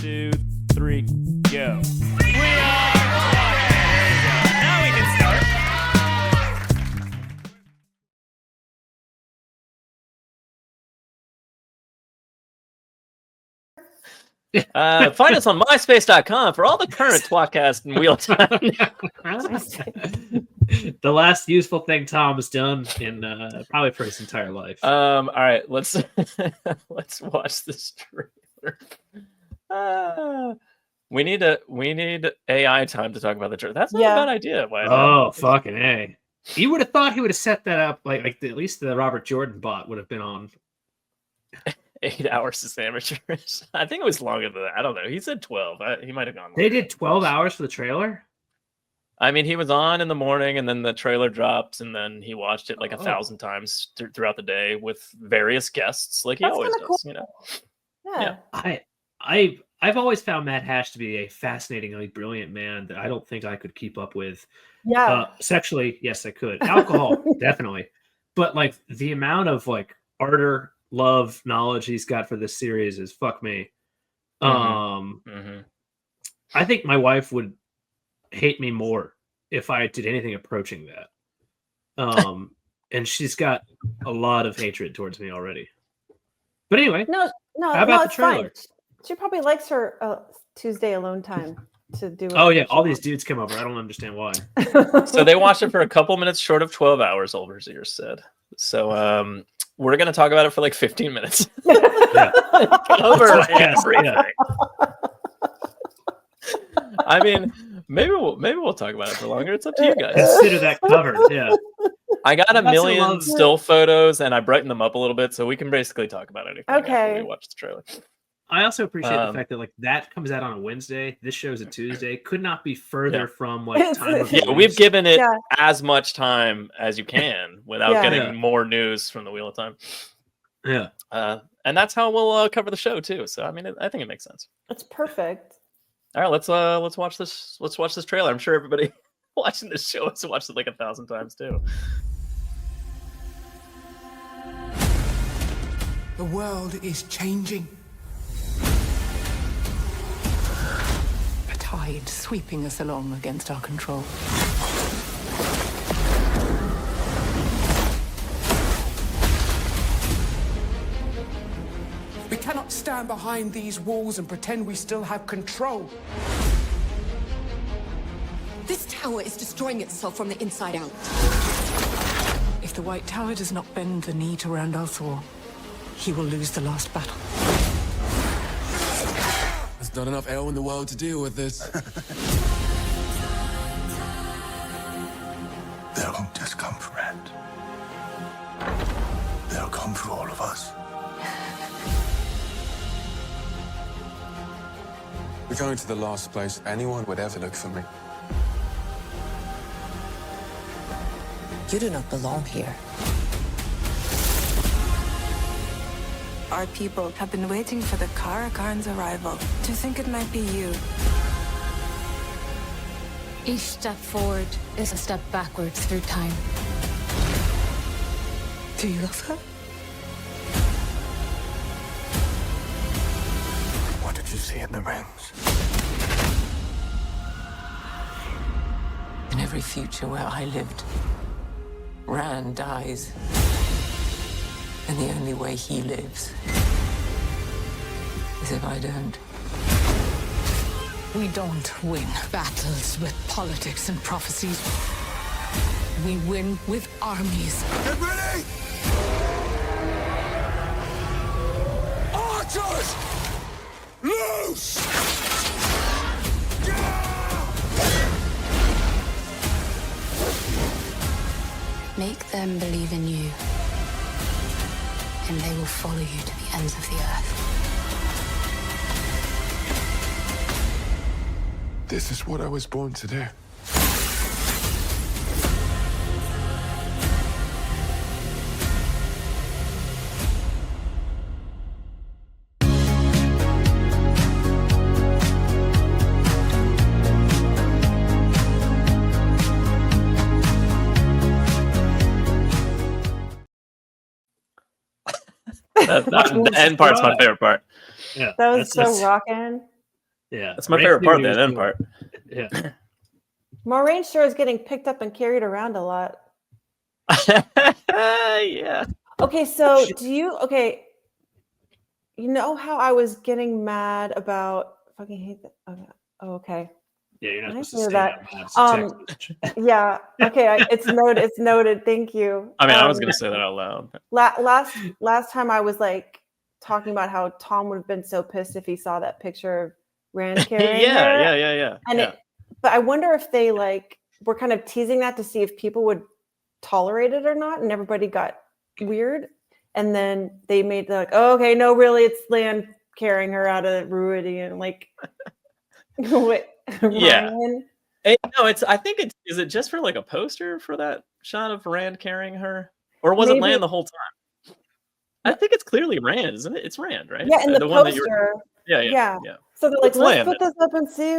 2, 3, go. We are live! Now we can start. Find us on myspace.com for all the current tWoTcast and Wheel Time. The last useful thing Tom has done in probably for his entire life. All right, let's watch this trailer. We need AI time to talk about the trailer. That's not a bad idea. Fucking A. You would have thought he would have set that up like at least the Robert Jordan bot would have been on. 8 hours is amateurish. I think it was longer than that. I don't know. He said 12. He might have gone longer. They did 12 hours for the trailer? I mean, he was on in the morning, and then the trailer dropped, and then he watched it like 1,000 times throughout the day with various guests, like he always does. Cool. You know. Yeah. I've always found Matt Hash to be a fascinatingly brilliant man that I don't think I could keep up with. Yeah. Sexually, yes, I could. Alcohol, definitely. But like the amount of like ardor, love, knowledge he's got for this series is fuck me. I think my wife would hate me more if I did anything approaching that. And she's got a lot of hatred towards me already. But anyway, how about the trailer? Fine. She probably likes her Tuesday alone time to do it. Oh yeah, all these dudes come over. I don't understand why. So they watched it for a couple minutes short of 12 hours, Overseer said. So we're going to talk about it for like 15 minutes. Cover everything. I mean, maybe we'll talk about it for longer. It's up to you guys. Consider that covered. Yeah. I got a million still photos and I brightened them up a little bit, so we can basically talk about anything after we watch the trailer. I also appreciate the fact that like that comes out on a Wednesday. This show's a Tuesday. Could not be further from like time of release. We've given it as much time as you can without getting more news from the Wheel of Time. Yeah. And that's how we'll cover the show too. So I mean, I think it makes sense. It's perfect. All right, let's watch this. Let's watch this trailer. I'm sure everybody watching this show has watched it like 1,000 times too. The world is changing. A tide sweeping us along against our control. We cannot stand behind these walls and pretend we still have control. This tower is destroying itself from the inside out. If the White Tower does not bend the knee to Randall Thor, he will lose the last battle. There's not enough air in the world to deal with this. They won't just come for Rand. They'll come for all of us. We're going to the last place anyone would ever look for me. You do not belong here. Our people have been waiting for the Karakarn's arrival. To think it might be you. Each step forward is a step backwards through time. Do you love her? What did you see in the rings? In every future where I lived, Rand dies. And the only way he lives is if I don't. We don't win battles with politics and prophecies. We win with armies. Get ready! Archers! Loose! Make them believe in you, and they will follow you to the ends of the earth. This is what I was born to do. The end part's my favorite part. Yeah, that was so rocking. Yeah, That's my favorite part. That end part. Yeah. Moraine sure is getting picked up and carried around a lot. Yeah. Okay, so you know how I was getting mad about fucking hate that. Okay. Yeah, you're not Nice supposed to to say hear that. Out loud. Yeah. Okay. It's noted. It's noted. Thank you. I mean, I was gonna say that out loud. Last time I was like talking about how Tom would have been so pissed if he saw that picture of Rand carrying her. Yeah. And but I wonder if they like were kind of teasing that to see if people would tolerate it or not, and everybody got weird. And then they made like, oh, okay, no, really, it's Land carrying her out of Ruidian. Like, what? Yeah. Ryan? No, I think it's. Is it just for like a poster for that shot of Rand carrying her, or was it Maybe. Land the whole time? I think it's clearly Rand, isn't it? It's Rand, right? Yeah, in the one poster. Yeah. So they're like, It's let's Land, put this up and see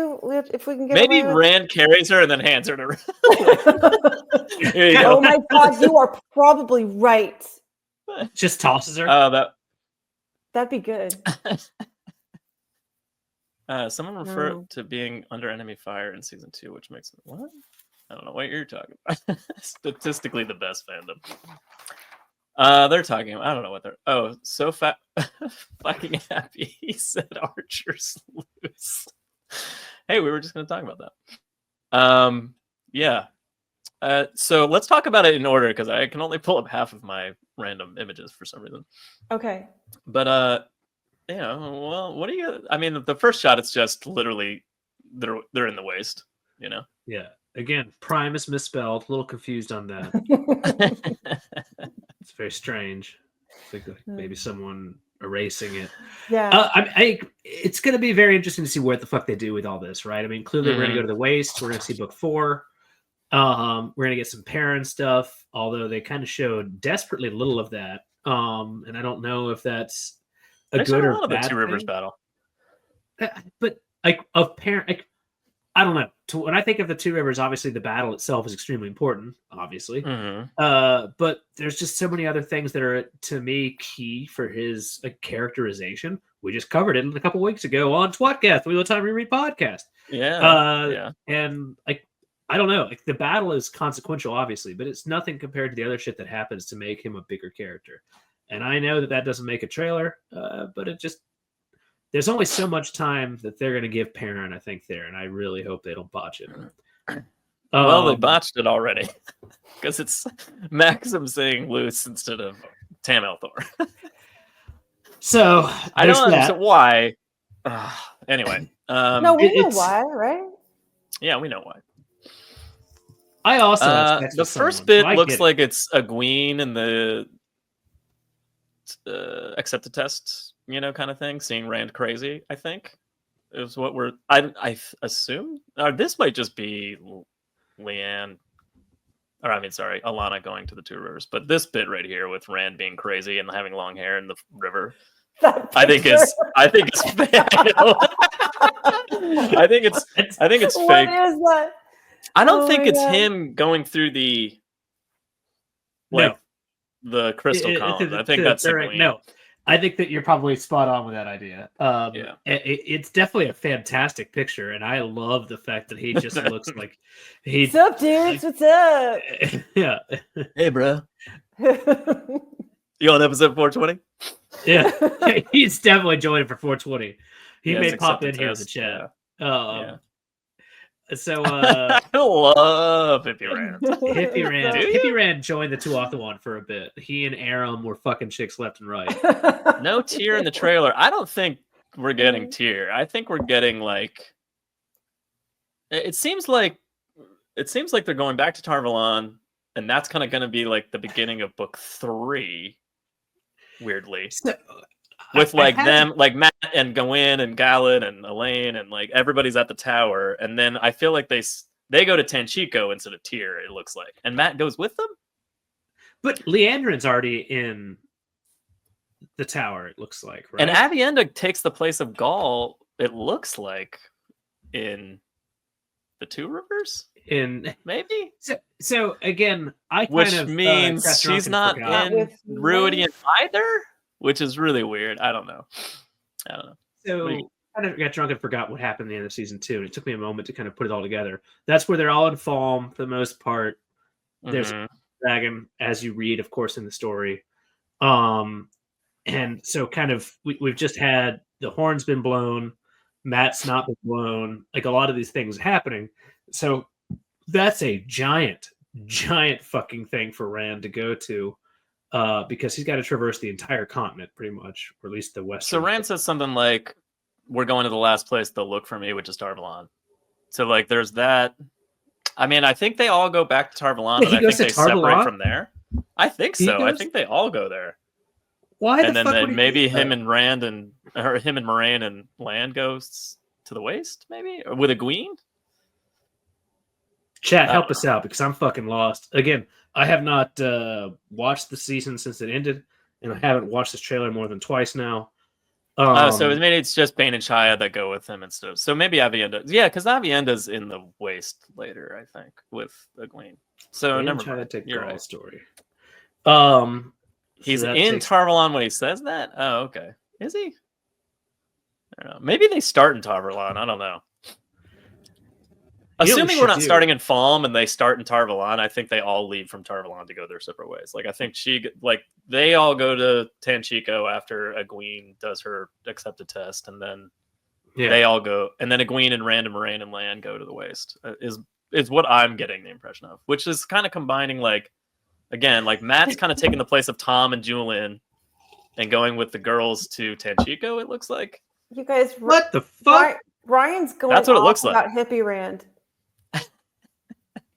if we can get maybe away with Rand carries her and then hands her to Rand. Here you Oh go. my god, you are probably right. Just tosses her. That'd be good. Someone referred to being under enemy fire in season 2, which makes what? I don't know what you're talking about. Statistically, the best fandom. They're talking. I don't know what they're. So fucking happy. He said Archer's loose. Hey, we were just going to talk about that. Yeah. So let's talk about it in order because I can only pull up half of my random images for some reason. Okay. But well, what do you? I mean, the first shot, it's just literally they're in the waste. Yeah. Again, Prime is misspelled. A little confused on that. It's very strange. I think like maybe someone erasing it. Yeah. It's going to be very interesting to see what the fuck they do with all this, right? I mean, clearly we're going to go to the waste. We're going to see book 4. We're going to get some Perrin stuff, although they kind of showed desperately little of that. And I don't know if that's a good or bad the Two Rivers thing. battle. But like of Perrin, like, I don't know. When I think of the Two Rivers, obviously the battle itself is extremely important, obviously. But there's just so many other things that are, to me, key for his characterization. We just covered it a couple weeks ago on tWoTcast, Wheel of Time Reread podcast. Yeah. And like, I don't know. Like the battle is consequential, obviously, but it's nothing compared to the other shit that happens to make him a bigger character. And I know that doesn't make a trailer, but it just. There's only so much time that they're going to give Perrin, I think, there, and I really hope they don't botch it. Well, they botched it already because it's Maxim saying loose instead of Tam Althor. So I don't understand why. Anyway, no, we know why, right? Yeah, we know why. I also the first bit looks like it's a Gween in the accept the test. Kind of thing. Seeing Rand crazy, I think, is what I assume. This might just be Alana going to the Two Rivers. But this bit right here with Rand being crazy and having long hair in the river, I think it's fake. I think it's fake. What is that? I don't think it's him going through the the crystal columns. I think that's no. I think that you're probably spot on with that idea. It's definitely a fantastic picture, and I love the fact that he just looks like he. What's up, dudes? What's up? Yeah. Hey, bro. You on episode 420? Yeah, he's definitely joining for 420. He may pop in here in the chat. Yeah. So I love Hippie Rand. Hippie Rand joined the 2 off the one for a bit. He and Aram were fucking chicks left and right. No Tyr in the trailer. I don't think we're getting Tyr. I think we're getting like. It seems like they're going back to Tar-Valon, and that's kind of going to be like the beginning of book 3. Weirdly. With them, like Matt and Gawain and Galen and Elaine and like everybody's at the tower, and then I feel like they go to Tanchico instead of Tyr. It looks like, and Matt goes with them. But Leandrin's already in the tower. It looks like, right? And Avienda takes the place of Gaul. It looks like in the Two Rivers. In maybe. So again, which means she's not in Ruidian either. Which is really weird. I don't know. So kind of got drunk and forgot what happened at the end of season 2, and it took me a moment to kind of put it all together. That's where they're all in Falm for the most part. There's a dragon, as you read, of course, in the story. And so kind of we've just had the horn's been blown, Matt's not been blown, like a lot of these things happening. So that's a giant fucking thing for Rand to go to, because he's got to traverse the entire continent pretty much, or at least the western. So Rand says something like, "We're going to the last place they'll look for me, which is Tarvalon." So like, there's that. I mean, I think they all go back to Tarvalon, Wait, and I think they Tarvalon? separate from there. I think so. I think they all go there. Why? And then maybe him and Moraine and Land goes to the waste, maybe, or with Egwene. Chat, help us out because I'm fucking lost. Again, I have not watched the season since it ended, and I haven't watched this trailer more than twice now. So maybe it's just Bane and Shia that go with him and stuff. So maybe Avienda. Yeah, because Avienda's in the waste later, I think, with Egwene. So Bane never and Shia mind. take You're Gaul's right. story. He's so in Tarvalon when he says that? Oh, okay. Is he? I don't know. Maybe they start in Tarvalon. I don't know. Assuming we're not starting in Falm and they start in Tarvalon, I think they all leave from Tarvalon to go their separate ways. Like, I think they all go to Tanchico after Egwene does her accepted test, and then they all go, and then Egwene and Rand and Moraine and Land go to the waste. Is what I'm getting the impression of, which is kind of combining, like, again, like Matt's kind of taking the place of Tom and Julian and going with the girls to Tanchico, it looks like. You guys, what the fuck? Ryan's going That's what it off looks about like. hippie Rand.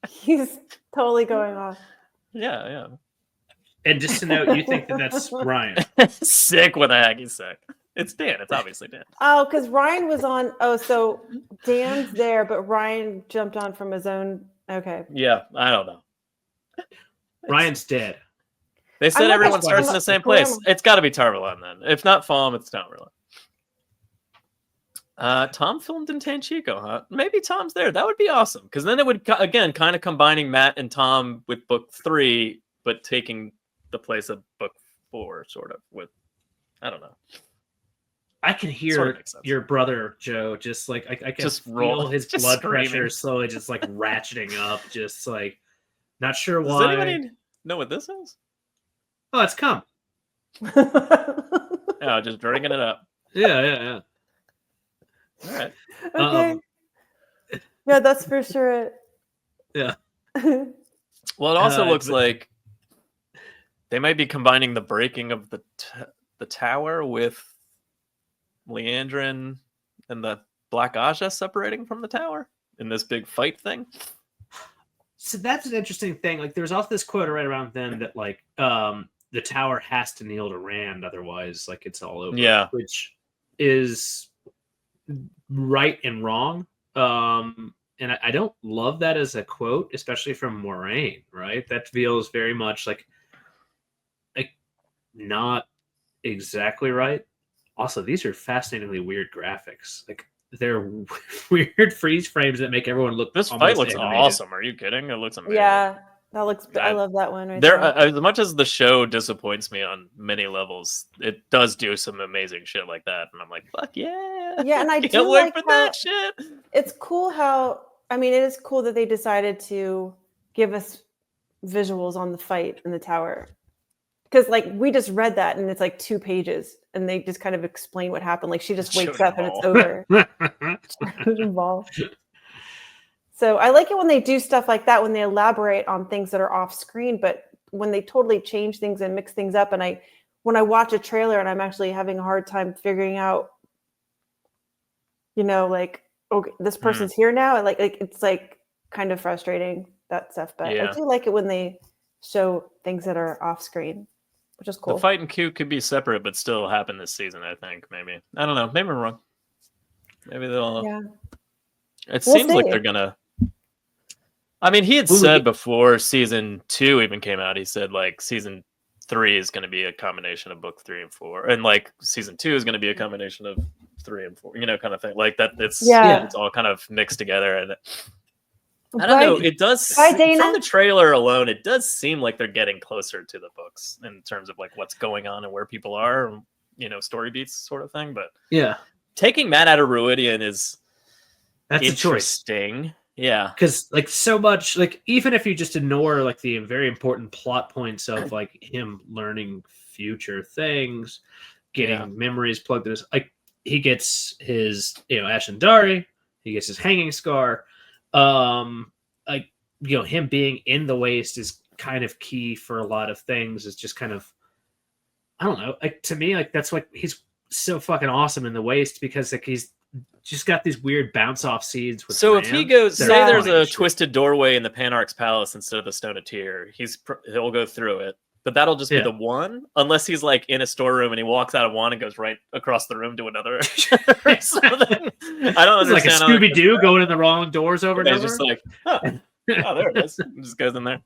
He's totally going off. Yeah. And just to note, you think that's Ryan. Sick with a hacky sick. It's Dan. It's obviously Dan. Oh, because Ryan was on. Oh, so Dan's there, but Ryan jumped on from his own. Okay. Yeah, I don't know. Ryan's dead. They said everyone starts in the same place. It's got to be Tarvalon then. If not Falm, it's Tarvalon. Tom filmed in Tanchico, huh? Maybe Tom's there. That would be awesome, because then it would, again, kind of combining Matt and Tom with book 3, but taking the place of book 4, sort of, with, I don't know. I can hear your brother, Joe, just like, I can just feel his blood pressure slowly just like ratcheting up, just like, not sure why. Does anybody know what this is? Oh, it's cum. Yeah, just drinking it up. Yeah. All right. Okay. Yeah, that's for sure. Yeah. Well, it also looks like they might be combining the breaking of the tower with Leandrin and the Black Aja separating from the tower in this big fight thing. So that's an interesting thing. Like, there's also this quote right around then that, like, the tower has to kneel to Rand, otherwise, like, it's all over. Yeah. Which is right and wrong. And I don't love that as a quote, especially from Moraine, right? That feels very much like not exactly right. Also, these are fascinatingly weird graphics. Like, they're weird freeze frames that make everyone look. This fight looks awesome. Are you kidding? It looks amazing. Yeah, that looks. I love that one. Right there, as much as the show disappoints me on many levels, it does do some amazing shit like that, and I'm like, fuck yeah. Yeah, and I can't do wait like for how that shit. It's cool how. I mean, it is cool that they decided to give us visuals on the fight in the tower. Because, like, we just read that and it's like 2 pages and they just kind of explain what happened. Like, she just wakes up and it's over. So I like it when they do stuff like that, when they elaborate on things that are off screen, but when they totally change things and mix things up. And when I watch a trailer and I'm actually having a hard time figuring out, like, okay, this person's here now. And like it's like kind of frustrating, that stuff. But I do like it when they show things that are off screen, which is cool. The fight and Q could be separate, but still happen this season, I think. Maybe. I don't know. Maybe I'm wrong. Maybe they'll. Yeah. It seems like they're gonna. I mean, he had said before season 2 even came out, he said, like, season 3 is going to be a combination of book 3 and 4. And, like, season 2 is going to be a combination of 3 and 4, kind of thing. Like, that it's all kind of mixed together. And I don't know. It does, from the trailer alone, it does seem like they're getting closer to the books in terms of, like, what's going on and where people are, story beats sort of thing. But yeah, taking Matt out of Ruidian is That's a choice. interesting. Yeah. Because like so much, like even if you just ignore like the very important plot points of like him learning future things, getting memories plugged in his, like he gets his, Ashen Dari, he gets his hanging scar. Like, him being in the waste is kind of key for a lot of things. It's just kind of, I don't know, like to me, like that's like he's so fucking awesome in the waste because like he's just got these weird bounce off seeds. With So if he Rand goes, that say are there's funny a as shit. twisted doorway in the Panarch's palace instead of the Stone of Tyr, he'll go through it. But that'll just be the one, unless he's like in a storeroom and he walks out of one and goes right across the room to another. Or something. I don't It's like a understand. Scooby Doo going in the wrong doors over and He's over. just like, oh, there it is. Just goes in there.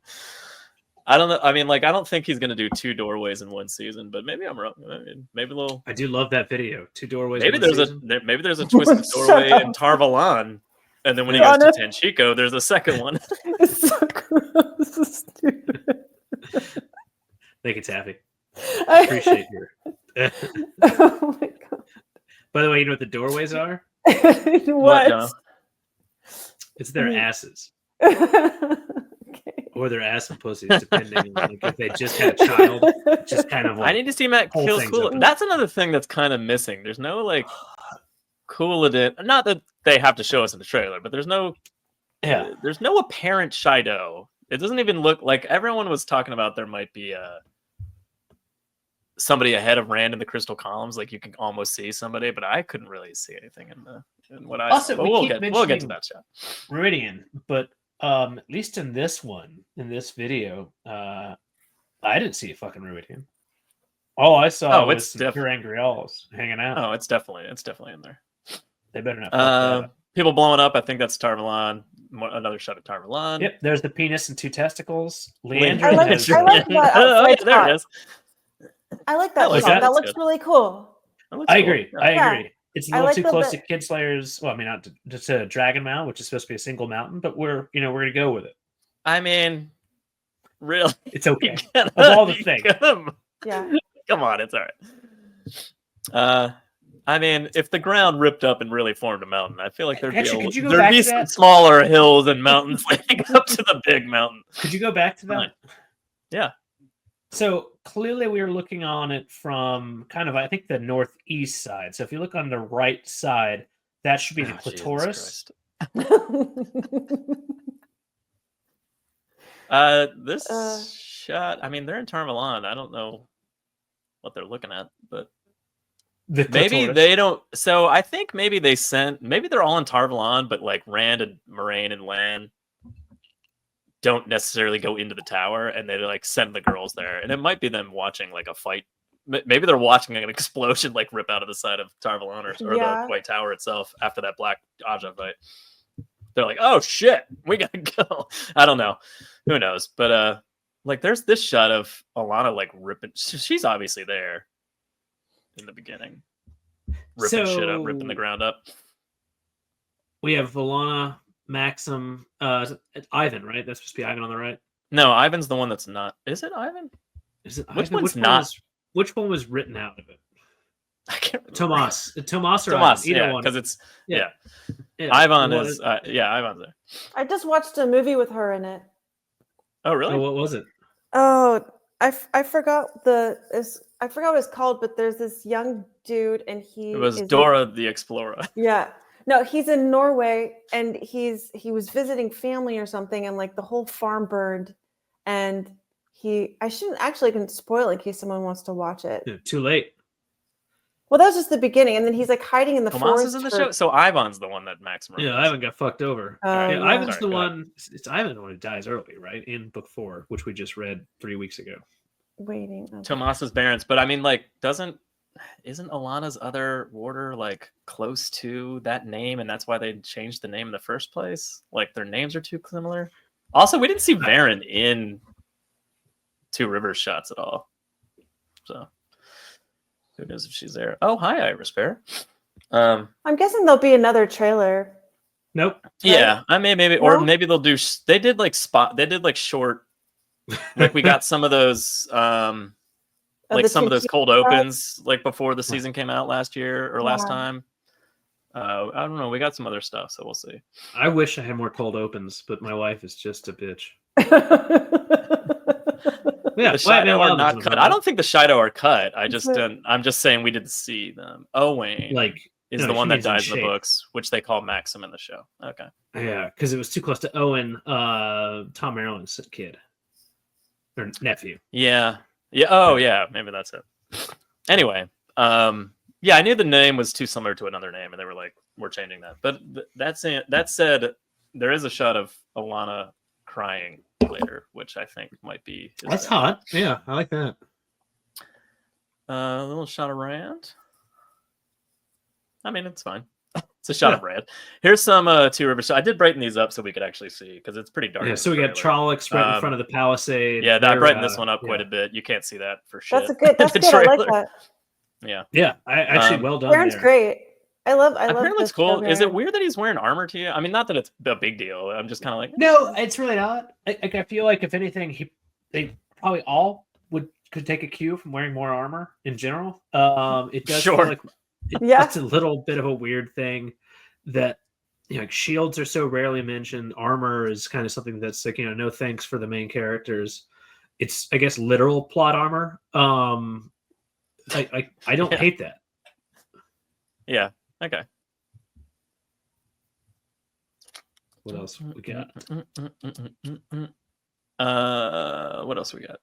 I don't know. I mean, like, I don't think he's going to do 2 doorways in one season, but maybe I'm wrong. I mean, maybe they'll. I do love that video. 2 doorways. Maybe in one there's season. maybe there's a twisted doorway in Tarvalon, and then when he goes to Tenchiko, there's a second one. It's so gross. So stupid. Thank you, Taffy. I appreciate your. Oh my god. By the way, you know what the doorways are? What? It's their asses. Okay. Or their ass and pussies, depending on like, if they just had a child. Just kind of like, I need to see Matt whole kill things Cooladin. up. That's another thing that's kind of missing. There's no like Cooladin. Not that they have to show us in the trailer, but there's no apparent Shido. It doesn't even look like everyone was talking about. There might be somebody ahead of Rand in the crystal columns. Like you can almost see somebody, but I couldn't really see anything in what I. Also, but we'll get to that shot. Meridian, but at least in this video, I didn't see a fucking Meridian. All I saw was some pure angry alls hanging out. Oh, it's definitely in there. They better not. Fuck that up. People blowing up. I think that's Tarvalon. Another shot at Tarvalon. Yep, there's the penis and 2 testicles. Leandrin I like has that. There it is. I like that like shot. that. That looks really cool. I agree. Yeah. I agree. It's a little like too the close bit- to Kinslayer's. Well, I mean, not just a Dragon Mount, which is supposed to be a single mountain, but we're gonna go with it. I mean, really, It's okay. Of all the things, Yeah. come on, it's all right. I mean, if the ground ripped up and really formed a mountain, I feel like there'd Actually, be some smaller hills and mountains leading up to the big mountain. Could you go back to that? Yeah. So clearly we were looking on it from kind of, I think, the northeast side. So if you look on the right side, that should be the clitoris. This shot, I mean, they're in Tarvalon. I don't know what they're looking at, but maybe they don't. So I think maybe they're all in Tarvalon, but like Rand and Moraine and Lan don't necessarily go into the tower, and they like send the girls there, and it might be them watching like a fight. Maybe they're watching an explosion like rip out of the side of Tarvalon or the White Tower itself after that Black Aja fight. They're like, oh shit, we gotta go. I don't know, who knows, but like there's this shot of Alana like ripping. She's obviously there in the beginning, ripping shit up, ripping the ground up. We have Valana, Maxim, Ivan, right? That's supposed to be Ivan on the right. No, Ivan's the one that's not. Is it Ivan? Is it Which Ivan? one's not? Which one was written out of it? I can't remember. Tomas or Tomas, Ivan, either one. because it's Yeah. Ivan What is Ivan's there. I just watched a movie with her in it. Oh really? Oh, what was it? Oh, I forgot I forgot what it's called, but there's this young dude and he It was is Dora the Explorer. Yeah. No, he's in Norway and he was visiting family or something and like the whole farm burned and I shouldn't actually can spoil it in case someone wants to watch it. Yeah, too late. Well, that was just the beginning and then he's like hiding in the Tomas forest. is in the show, so Ivan's the one that Max. Yeah, Ivan got fucked over. Yeah. Ivan's Sorry, the go ahead. one. It's Ivan the one who dies early, right? In book 4, which we just read 3 weeks ago. Waiting. Okay. Tomas's Barons, but I mean, like, isn't Alana's other warder like close to that name, and that's why they changed the name in the first place? Like, their names are too similar. Also, we didn't see Varen in Two Rivers shots at all, so who knows if she's there? Oh, hi, Iris Bear. I'm guessing there'll be another trailer. Nope. Yeah, I mean, maybe, or maybe they'll do. They did like short. Like we got some of those, like some of those cold opens, like before the season came out last year or last time. I don't know. We got some other stuff, so we'll see. I wish I had more cold opens, but my wife is just a bitch. Yeah, The Shido are not cut. I don't think the Shido are cut. I'm just saying we didn't see them. Owain is the one that dies in the books, which they call Maxim in the show. Okay. Yeah, because it was too close to Owen, Tom Maryland's kid or nephew. Yeah. Yeah. Oh, yeah. Maybe that's it. Anyway, yeah, I knew the name was too similar to another name, and they were like, "We're changing that." But that said, there is a shot of Alana crying later, which I think might be. That's hot. Yeah, I like that. A little shot of Rand. I mean, it's fine. It's a shot of Rand. Here's some Two Rivers. So I did brighten these up so we could actually see because it's pretty dark. Yeah, so we got Trollocs right in front of the palisade. Yeah, I brightened this one up quite a bit. You can't see that for shit. That's good. That's good. I like that. Yeah. Yeah, I actually well done. Aaron's great. I love. Apparently, it's cool. Is it weird that he's wearing armor to you? I mean, not that it's a big deal. I'm just kind of like, no, it's really not. I feel like if anything, they probably all could take a cue from wearing more armor in general. It does feel like it's a little bit of a weird thing that like shields are so rarely mentioned. Armor is kind of something that's like no thanks for the main characters. It's I guess literal plot armor. I don't hate that. Yeah. Okay. What else we got? What else we got?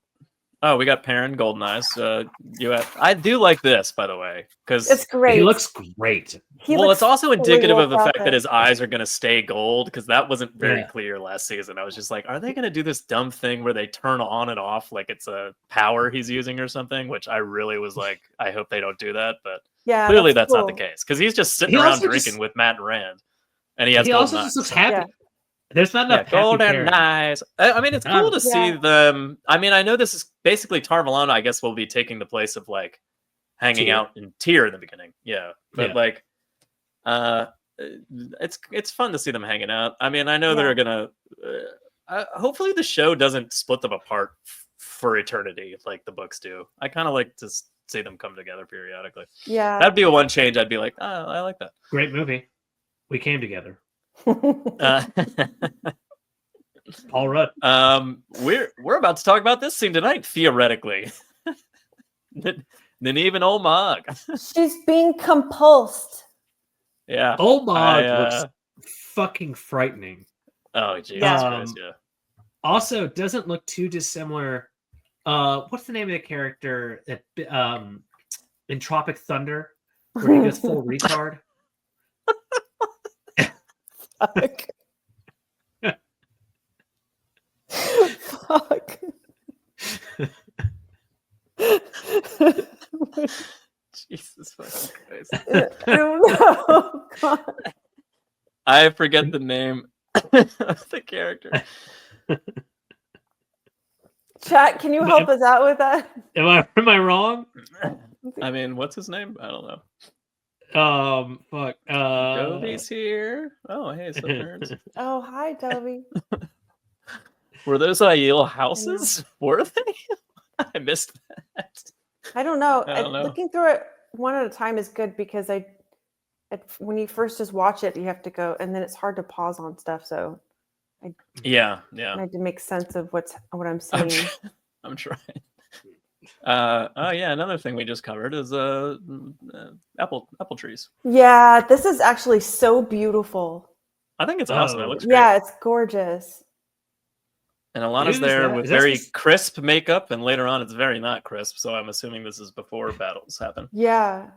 Oh, we got Perrin, Golden Eyes. I do like this, by the way, because it's great. He looks great. It's also indicative of the fact that his eyes are going to stay gold, because that wasn't very clear last season. I was just like, are they going to do this dumb thing where they turn on and off like it's a power he's using or something? Which I really was like, I hope they don't do that, but clearly that's not the case, because he's just sitting around drinking with Matt and Rand, and he has golden eyes. Just looks happy. There's not enough golden eyes. I mean, it's cool to see them. I mean, I know this is basically Tarvalona, I guess, will be taking the place of like hanging out in Tyr in the beginning. Yeah. But like it's fun to see them hanging out. I mean, I know they're gonna hopefully the show doesn't split them apart for eternity like the books do. I kind of like to see them come together periodically. Yeah. That'd be a one change I'd be like, oh, I like that. Great movie. We came together. Paul Rudd. We're about to talk about this scene tonight, theoretically. Nynaeve and Olmog. She's being compulsed. Yeah. Olmog looks fucking frightening. Oh, Jesus Christ, yeah. Also, doesn't look too dissimilar. What's the name of the character that in Tropic Thunder, where he goes full retard? Fuck. Fuck. Jesus fucking Christ. I don't know. God. I forget the name of the character. Chat, can you help us out with that? Am I wrong? I mean, what's his name? I don't know. Fuck. Toby's here. Oh, hey, so nerds. Oh, hi, Toby. Were those Aiel houses? Were they? I missed that. I don't know. I don't know. Looking through it one at a time is good because when you first just watch it, you have to go, and then it's hard to pause on stuff. So, I had to make sense of what I'm seeing. I'm trying. Oh yeah, another thing we just covered is apple trees. Yeah, this is actually so beautiful. I think it's awesome. It looks great. Yeah, it's gorgeous. And Alana's there with very crisp makeup, and later on it's very not crisp. So I'm assuming this is before battles happen. Yeah.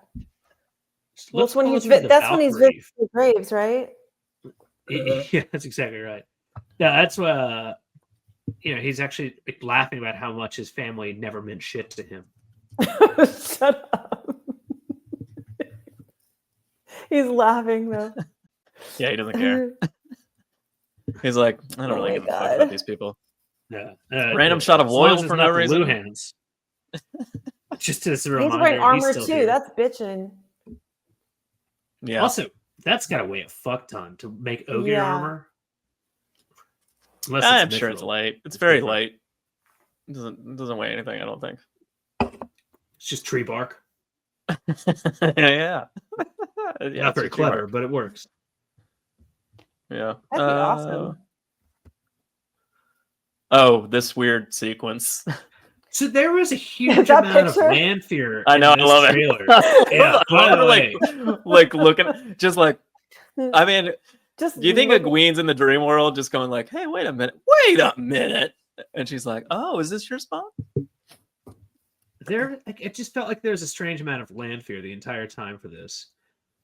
Well, that's when he's visiting the graves, right? Yeah, that's exactly right. Yeah, that's what. He's actually laughing about how much his family never meant shit to him. Shut up. He's laughing though. Yeah, he doesn't care. He's like, I don't really give a fuck about these people. Yeah. Random shot of Loyal for no reason. Blue hands. Just as a reminder, he's wearing armor too. Here. That's bitching. Yeah. Also, that's got to weigh a fuck ton to make Ogier armor. I'm sure it's light. It's very light. It doesn't weigh anything, I don't think. It's just tree bark. Yeah. Yeah, Not very it's your clever, arc. but it works. Yeah. That'd be awesome. Oh, this weird sequence. So there was a huge That amount of picture? land fear I know, in I this love trailer. it. Yeah, by the way. like looking, just like, I mean, Just do you think look- Egwene's in the dream world just going like, hey, wait a minute? And she's like, oh, is this your spot? It just felt like there was a strange amount of land fear the entire time for this.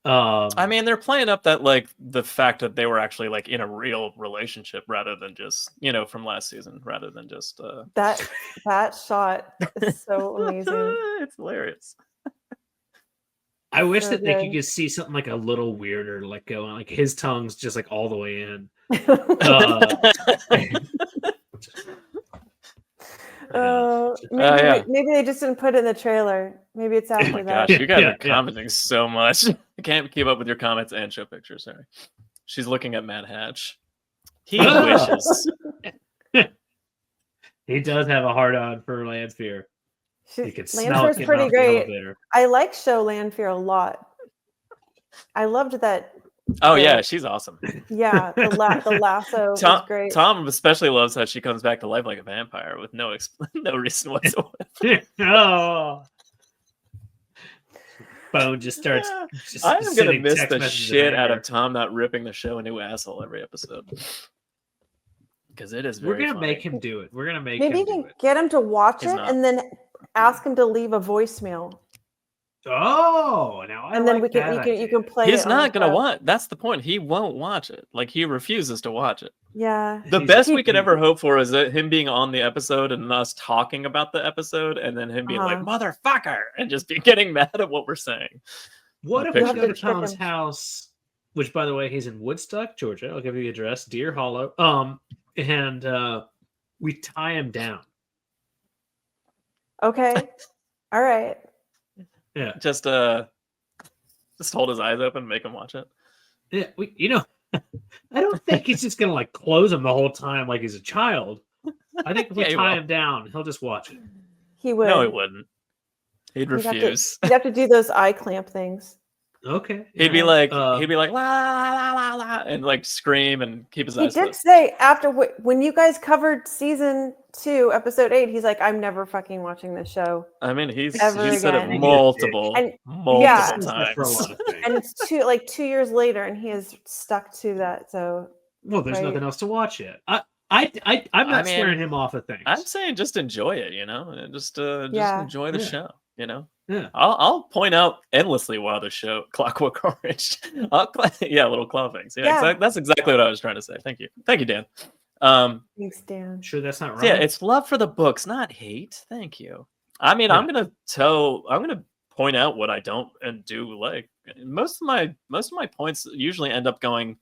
I mean, they're playing up that like the fact that they were actually like in a real relationship rather than just, from last season, rather than just that shot is so amazing. It's hilarious. I wish So that they good. could just see something like a little weirder, like going like his tongue's just like all the way in. Maybe they just didn't put it in the trailer. Maybe it's after Oh my that. gosh, you guys Yeah, are commenting so much. I can't keep up with your comments and show pictures. Sorry. She's looking at Mad Hatch. He wishes. He does have a hard on for land fear. You can smell it Landfear's getting pretty off the great. elevator. I like show Landfear a lot. I loved that. Oh yeah, she's awesome. Yeah, the lasso was great. Tom especially loves how she comes back to life like a vampire with no reason whatsoever. Oh. Bone just starts. Just I am gonna sending miss text the messages shit of out of anger. Tom not ripping the show a new asshole every episode. Because it is very We're gonna funny. make him do it. We're gonna make Maybe him you do can it. get him to watch He's it not. and then ask him to leave a voicemail, Oh, now I and then like we can that you can idea. play. He's it on not the gonna show. watch. That's the point. He won't watch it. Like he refuses to watch it. Yeah. The He's- best we could ever hope for is that him being on the episode and us talking about the episode, and then him being like "motherfucker" and just be getting mad at what we're saying. What The if we picture. go to Trick Tom's him. house, which by the way, he's in Woodstock, Georgia. I'll give you the address, Deer Hollow. And we tie him down. Okay. All right. Yeah. Just hold his eyes open and make him watch it. Yeah, I don't think he's just gonna like close him the whole time like he's a child. I think if we Yeah, he tie will. him down, he'll just watch it. He would. No, he wouldn't. He'd He'd have to- refuse. He'd have to do those eye clamp things. Okay. He'd be yeah. like, la la la la la, and like scream and keep his He eyes did closed. say after when you guys covered season 2, episode 8, he's like, "I'm never fucking watching this show." I mean, he's Ever said it again. multiple And- multiple yeah. He's there for a times. lot of things. And it's 2 years later, and he is stuck to that. So Well, there's right. nothing else to watch yet. I'm not mean, swearing him off of things. I'm saying just enjoy it, and just Yeah. enjoy the Yeah. show, Yeah. I'll point out endlessly while the show Clockwork Orange. Little claw things. Yeah. That's exactly what I was trying to say. Thank you, Dan. thanks, Dan. Sure that's not right. Yeah, it's love for the books, not hate. Thank you. I mean, Yeah. I'm gonna point out what I don't and do like. Most of my points usually end up going,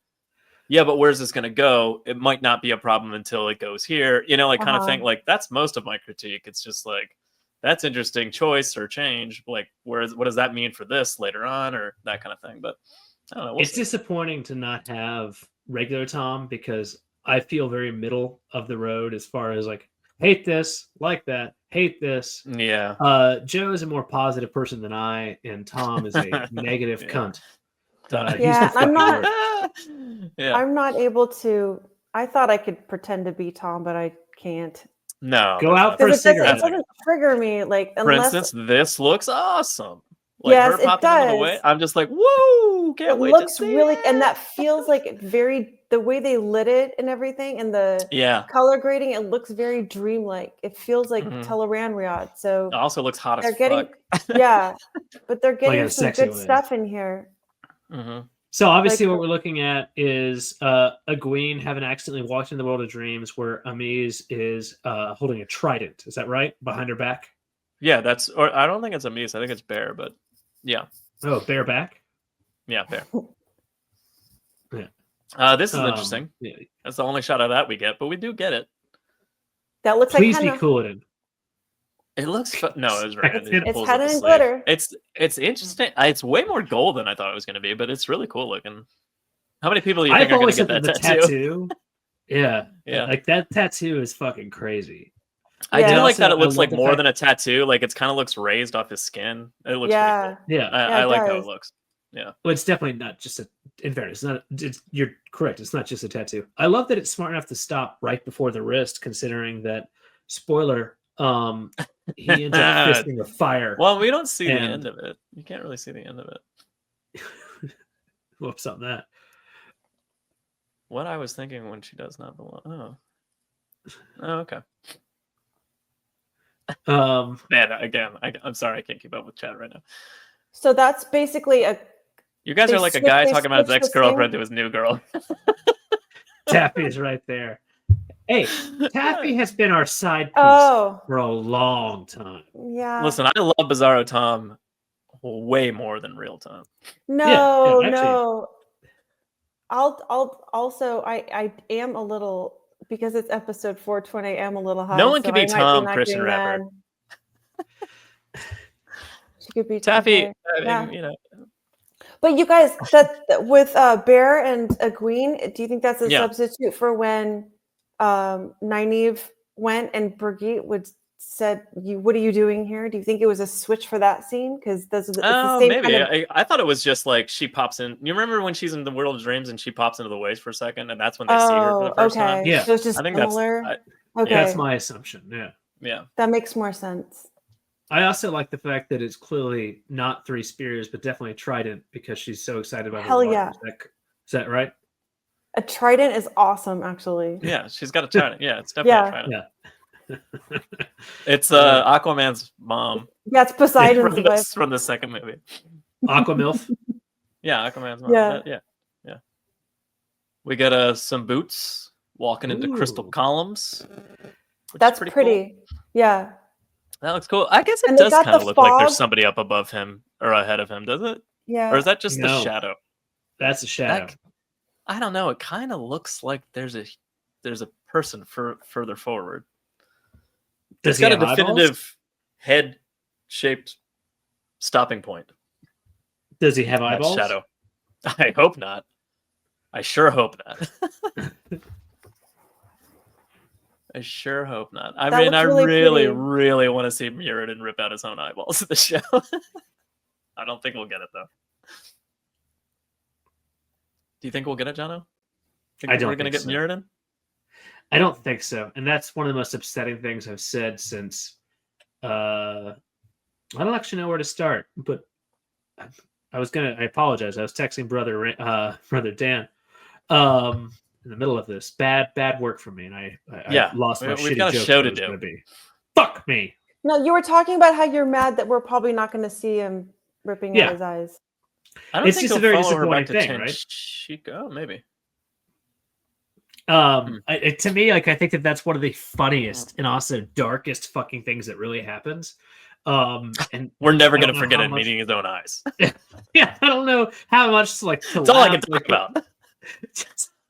yeah, but where's this gonna go? It might not be a problem until it goes here. Kind of thing. Like that's most of my critique. It's just like that's interesting choice or change. Like what does that mean for this later on or that kind of thing? But I don't know. It's disappointing to not have regular Tom because I feel very middle of the road as far as like hate this, like that, hate this. Yeah. Joe is a more positive person than I, and Tom is a negative Yeah. cunt. Done. He's Yeah, the I'm fucking not- worst. Yeah. I'm not able to. I thought I could pretend to be Tom, but I can't. No. Go that's out not- for a Because cigarette. it doesn't trigger me. Like For unless instance, this looks awesome. Like Yes, her it popping into the does. way. I'm just like, whoa! Can't it wait looks to see really, it. and that feels like very the way they lit it and everything, and the Yeah. color grading. It looks very dreamlike. It feels like Mhm. Teleranriad. So It also looks hot they're as getting, fuck. yeah, but they're Like getting a some sexy good way. stuff in here. Mhm. So obviously, Like- what we're looking at is Egwene having accidentally walked into the world of dreams, where Amiz is holding a trident. Is that right? Behind her back. Yeah, or I don't think it's a Mies. I think it's Bear, but yeah. Oh, bareback. Yeah, Bear. Yeah. This is interesting. Yeah. That's the only shot of that we get, but we do get it. That looks Please like be henna. Coolidge. It looks no, it was right. It's pulls henna up the and sleeve. glitter. It's interesting. It's way more gold than I thought it was going to be, but it's really cool looking. How many people do you think I've are going always to said get that that the tattoo? Yeah, Yeah. like that tattoo is fucking crazy. I Yeah. do like Also, that it I looks love like the more fact- than a tattoo. Like it's kind of looks raised off his skin. It looks Yeah. pretty cool. Yeah, I like how it does. looks. Yeah. Well, it's definitely not just a. In fairness, you're correct. It's not just a tattoo. I love that it's smart enough to stop right before the wrist, considering that spoiler. He ends up fisting a fire. Well, we don't see the end of it. You can't really see the end of it. Whoops on that. What I was thinking when she does not belong. Oh, okay. Man, again, I'm sorry, I can't keep up with chat right now. So that's basically You guys are like a guy talking about his ex-girlfriend to his new girl. Taffy is right there. Hey, Taffy has been our side piece for a long time. Yeah. Listen, I love Bizarro Tom way more than Real Tom. No, actually, no. I'll also I am a little, because it's episode 420. I am a little high. No one so can be I might Tom, not Christian doing rapper. that. She could be Taffy. Yeah. You know. But you guys, that with Bear and Egwene, do you think that's a Yeah. substitute for when Nynaeve went and Birgitte said, "What are you doing here?" Do you think it was a switch for that scene? Because it's the same maybe. kind of... I thought it was just like she pops in. You remember when she's in the world of dreams and she pops into the waves for a second, and that's when they see her for the first time? Yeah, so it's just I think similar. Okay, that's my assumption. Yeah, that makes more sense. I also like the fact that it's clearly not 3 spears, but definitely a trident because she's so excited about Hell the water. yeah. Is that right? A trident is awesome, actually. Yeah, she's got a trident. Yeah, it's definitely a trident. Yeah. It's Aquaman's mom. Yeah, it's Poseidon's wife. From the second movie. Aquamilf? Yeah, Aquaman's mom. Yeah. Yeah. We got some boots walking into crystal columns. That's pretty. Cool. Yeah. That looks cool. I guess it and does kind of look fog. like there's somebody up above him or ahead of him, does it? Yeah. Or is that just the shadow? That's a shadow. I don't know. It kind of looks like there's a person further forward. It's got a definitive head-shaped stopping point. Does he have eyeballs? Shadow. I hope not. I sure hope not. I sure hope not. I mean, I really want to see Muradin rip out his own eyeballs at the show. I don't think we'll get it, though. Do you think we'll get it, Jono? I don't we're going to get so. Muradin? I don't think so. And that's one of the most upsetting things I've said since... I don't actually know where to start, but I apologize. I was texting brother Dan in the middle of this. Bad work for me, and I lost my shitty got a joke show to was do. gonna be. Fuck me. No, you were talking about how you're mad that we're probably not going to see him ripping out his eyes. I don't it's think just a he'll very follow her back disappointing to thing, right? Oh, maybe. To me, like, I think that's one of the funniest and also darkest fucking things that really happens. And we're never going to forget him meeting his own eyes. Yeah, I don't know how much to That's all I can talk about.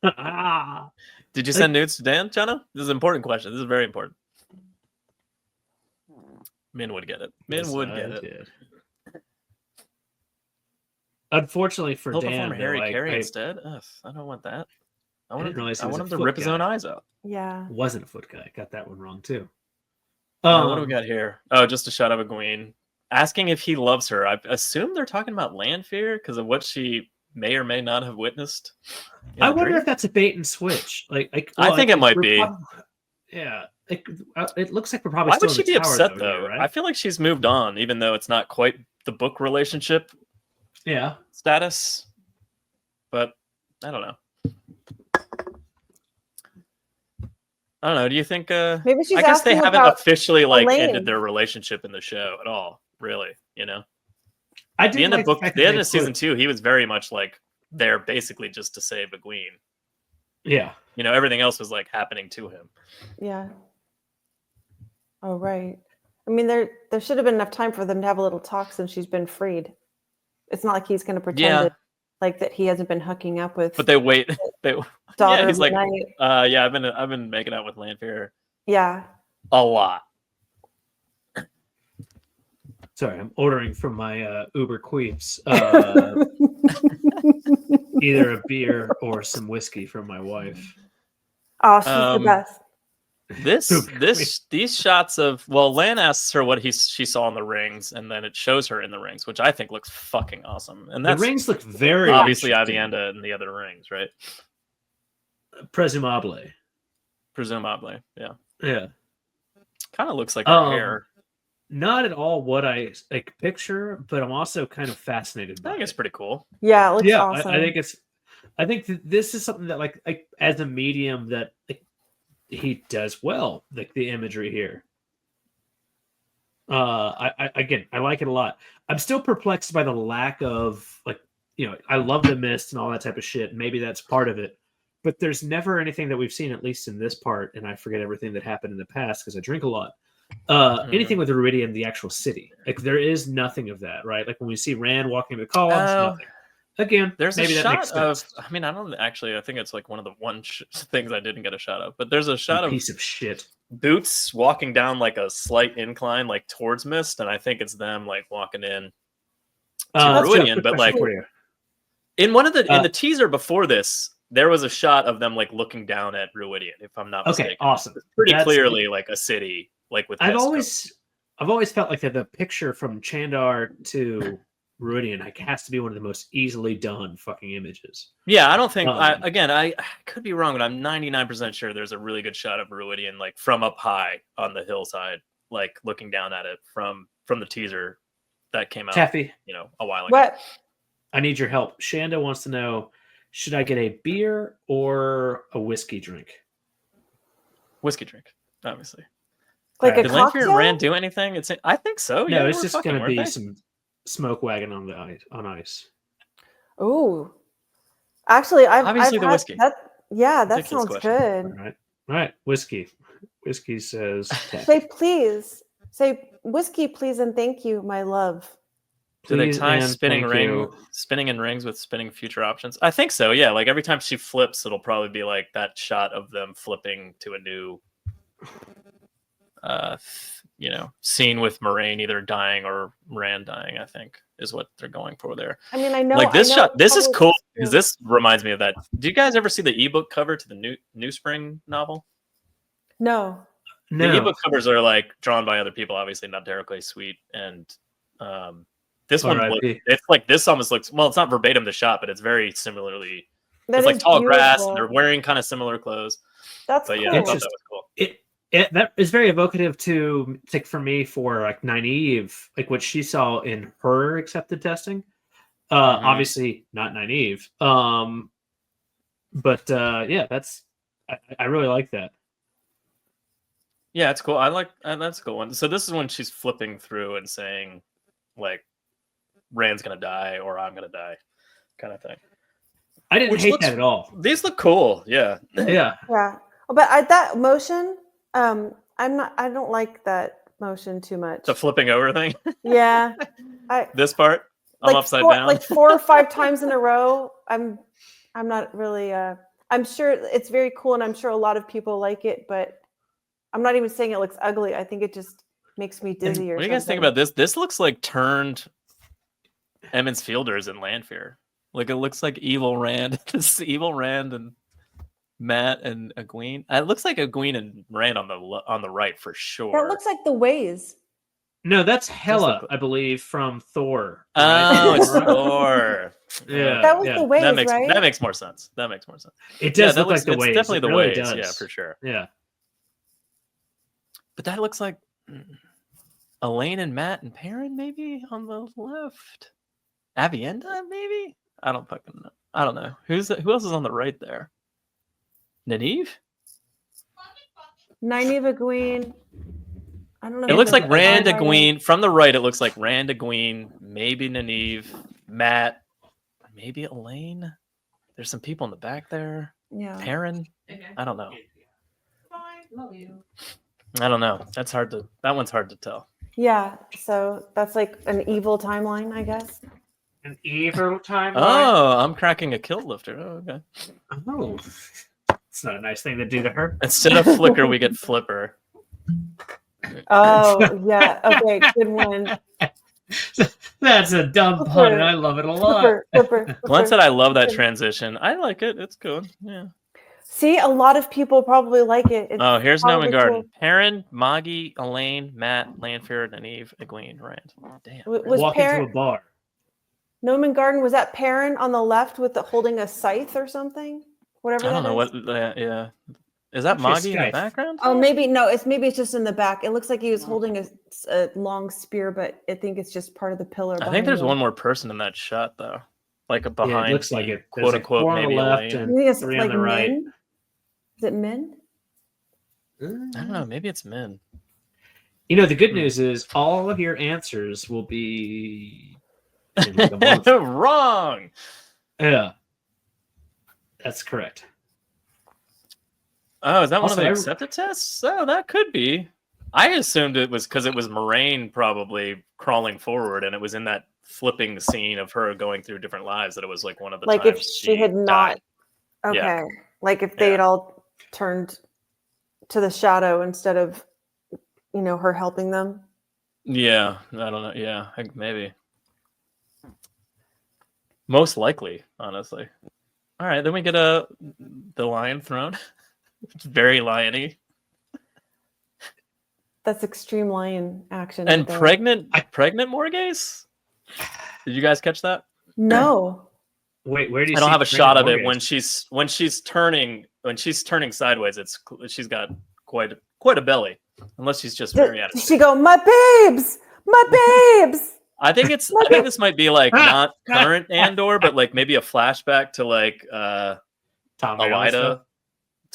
Ah. Did you send nudes to Dan, Jono? This is an important question. This is very important. Min would get it. Min would get it. Unfortunately for He'll Dan, perform Harry Carey instead. Ugh, I don't want that. I want him to rip his own eyes out. Yeah. Wasn't a foot guy. Got that one wrong too. What do we got here? Oh, just a shot of Egwene asking if he loves her. I assume they're talking about Lanfear because of what she may or may not have witnessed. I wonder if that's a bait and switch. I think it might be. Yeah, it looks like we're probably. Why still would she in the be tower, upset though? though? Right? I feel like she's moved on, even though it's not quite the book relationship. Yeah. Status, but I don't know. I don't know. Do you think? Maybe she's. I guess they haven't officially ended their relationship in the show at all. Really, you know. I did. The end of book. The end of season 2, he was very much like there, basically just to save Egwene. Yeah. You know, everything else was like happening to him. Yeah. Oh right. I mean, there should have been enough time for them to have a little talk since she's been freed. It's not like he's going to pretend that he hasn't been hooking up with. But they wait. Daughter he's of the like, night. yeah, I've been making out with Lanfear. Yeah. A lot. Sorry, I'm ordering from my Uber Queeps. Either a beer or some whiskey from my wife. Oh, she's the best. These shots of Lan asks her what she saw in the rings, and then it shows her in the rings, which I think looks fucking awesome. And that's the rings look very obviously interesting. Avienda and the other rings, right? Presumably, yeah. Yeah. Kind of looks like her hair. Not at all what I like picture, but I'm also kind of fascinated by I think it's pretty cool. Yeah, it looks awesome. I think that this is something that like as a medium that he does well, like the imagery here. I like it a lot. I'm still perplexed by the lack of I love the mist and all that type of shit. Maybe that's part of it, but there's never anything that we've seen, at least in this part. And I forget everything that happened in the past because I drink a lot. Anything with Iridium, the actual city, like there is nothing of that, right? Like when we see Rand walking the columns, nothing. Again, there's maybe a that makes shot of. sense. I mean, I don't actually. I think it's like one of the things I didn't get a shot of. But there's a shot of piece of shit boots walking down like a slight incline, like towards mist, and I think it's them like walking in to Ruidian. But like in one of the in the teaser before this, there was a shot of them like looking down at Ruidian. If I'm not mistaken, okay, awesome. It's pretty clearly like a city. Like with I've always felt like that the picture from Chandar to Ruidian has to be one of the most easily done fucking images. Yeah, I don't think. I could be wrong, but I'm 99% sure there's a really good shot of Ruidian like from up high on the hillside, like looking down at it from the teaser that came out. Taffy, a while ago. What? I need your help. Shanda wants to know: should I get a beer or a whiskey drink? Whiskey drink, obviously. Like a Did cocktail? Lanfear and Rand do anything? I think so. No, Yeah, it's just going to be some smoke wagon on the ice. Ooh, actually, Obviously I've the had whiskey. That Ridiculous sounds question. good. All right, whiskey. Whiskey says. Say please. Say whiskey, please, and thank you, my love. Do they Please tie and spinning thank in rings with spinning future options? I think so. Yeah, like every time she flips, it'll probably be like that shot of them flipping to a new. Scene with Moraine either dying or Rand dying, I think is what they're going for there. I mean, I know like this shot. This is cool because true. this reminds me of that. Do you guys ever see the ebook cover to the New Spring novel? No. The ebook covers are like drawn by other people, obviously not terribly sweet, and this one it's like this almost looks it's not verbatim the shot, but it's very similarly. It's like tall grass, and they're wearing kind of similar clothes. That's cool. Yeah, I thought that was cool. That is very evocative to take for me for like Nynaeve, like what she saw in her accepted testing. Obviously not Nynaeve. But that's I really like that. Yeah, it's cool. I like that's a cool one. So this is when she's flipping through and saying, like, Rand's gonna die or I'm gonna die, kind of thing. I didn't hate that at all. These look cool. Yeah. Yeah. Yeah. But that motion, I don't like that motion too much. The flipping over thing. Yeah. This part, I'm upside down. Like 4 or 5 times in a row. I'm not really. I'm sure it's very cool, and I'm sure a lot of people like it. But I'm not even saying it looks ugly. I think it just makes me dizzy. What do you guys think about this? This looks like turned Emmons Fielders in Lanfear. Like it looks like evil Rand. This evil Rand and Matt and Egwene. It looks like Egwene and Rand on the right for sure. That looks like the Ways. No, that's Hela, I believe, from Thor. Right? Oh, it's Thor. Yeah, that was the Ways, right? That makes more sense. It does look like the Ways. It's definitely the really Ways. Does. Yeah, for sure. Yeah. But that looks like Elaine and Matt and Perrin maybe on the left. Avienda maybe. I don't fucking know. I don't know. Who else is on the right there? Nynaeve? Nynaeve, Egwene. I don't know. It looks like Rand, Egwene. From the right, it looks like Rand, Egwene, maybe Nynaeve, Matt, maybe Elaine. There's some people in the back there. Yeah. Perrin? I don't know. Love you. I don't know. That one's hard to tell. Yeah. So that's like an evil timeline, I guess. An evil timeline? Oh, I'm cracking a kilt lifter. Oh, okay. Oh. It's not a nice thing to do to her. Instead of Flicker, we get Flipper. Oh, yeah. Okay, good one. That's a dumb pun, and I love it a lot. Flipper. Glenn said, I love that transition. I like it. It's good. Yeah. See, a lot of people probably like it. It's Oh, here's probably Noman Garden. cool. Perrin, Moggy, Elaine, Matt, Lanfear, Nynaeve, Egwene, Rand. Damn. Was Walk into a Perrin bar. Noman Garden? Was that Perrin on the left with the holding a scythe or something? Whatever I that don't know is. what. Yeah. Is that Actually, Moggy in the Skype. background? Oh, maybe no. Maybe it's just in the back. It looks like he was holding a long spear, but I think it's just part of the pillar. I think behind there's him. one more person in that shot though, like a Yeah, behind. it looks like it. There's Quote like unquote 4 on the maybe left Elaine. I think it's 3 like on the right. Min. Is it Min? I don't know. Maybe it's Min. You know, the good news is all of your answers will be in like a month. Wrong. Yeah, that's correct. Oh, is that Also, one of the accepted tests? Oh, that could be. I assumed it was because it was Moraine probably crawling forward, and it was in that flipping scene of her going through different lives that it was like one of the Like times if she had not. died. Okay. Yeah. Like if they had all turned to the shadow instead of, her helping them. Yeah, I don't know. Yeah, maybe. Most likely, honestly. All right, then we get the lion throne. It's very liony. That's extreme lion action. And right there. pregnant Morghese? Did you guys catch that? No. Wait, where do you? I don't see have a shot of it Morghese? when she's turning sideways. She's got quite a belly, unless she's just very out of Does she go, my babes, my babes? I think this might be like not current Andor, but like maybe a flashback to like Tom Bailey stuff?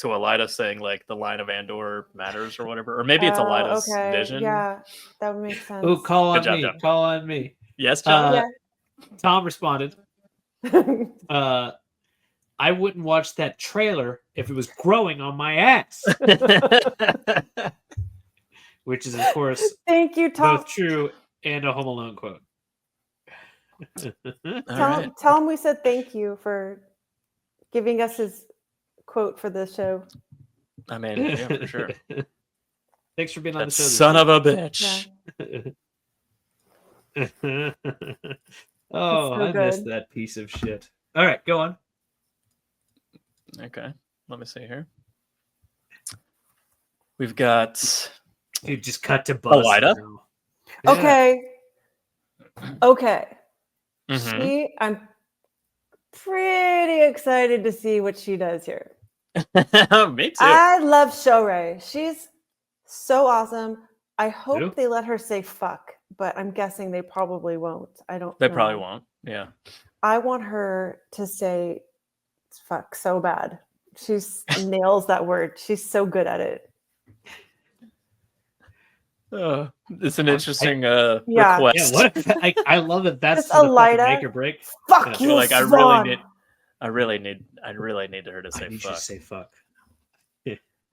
Elida saying like the line of Andor matters or whatever, or maybe it's Elida's vision. Yeah, that would make sense. Oh, call on Good job, me! John. Call on me! Yes, John. Tom responded. I wouldn't watch that trailer if it was growing on my ass. Which is, of course, thank you, Tom. both true and a Home Alone quote. Tell him we said thank you for giving us his quote for the show. I mean, yeah, for sure. Thanks for being on That the show. son of a bitch. Yeah. so Oh, I missed good. that piece of shit. All right, go on. Okay, let me see here. We've got Dude, just cut to Buzz. Elida? now. Okay. Okay. Mhm. I'm pretty excited to see what she does here. Me too. I love Shorey. She's so awesome. I hope Who? they let her say fuck, but I'm guessing they probably won't. I don't They know. probably won't. Yeah. I want her to say fuck so bad. She's nails that word. She's so good at it. It's an interesting Yeah. request. Yeah, what if, I love that. That's Just the fucking Elida. make or break. Fuck Yeah. I feel you, like I really need her to I say need you fuck. to say fuck.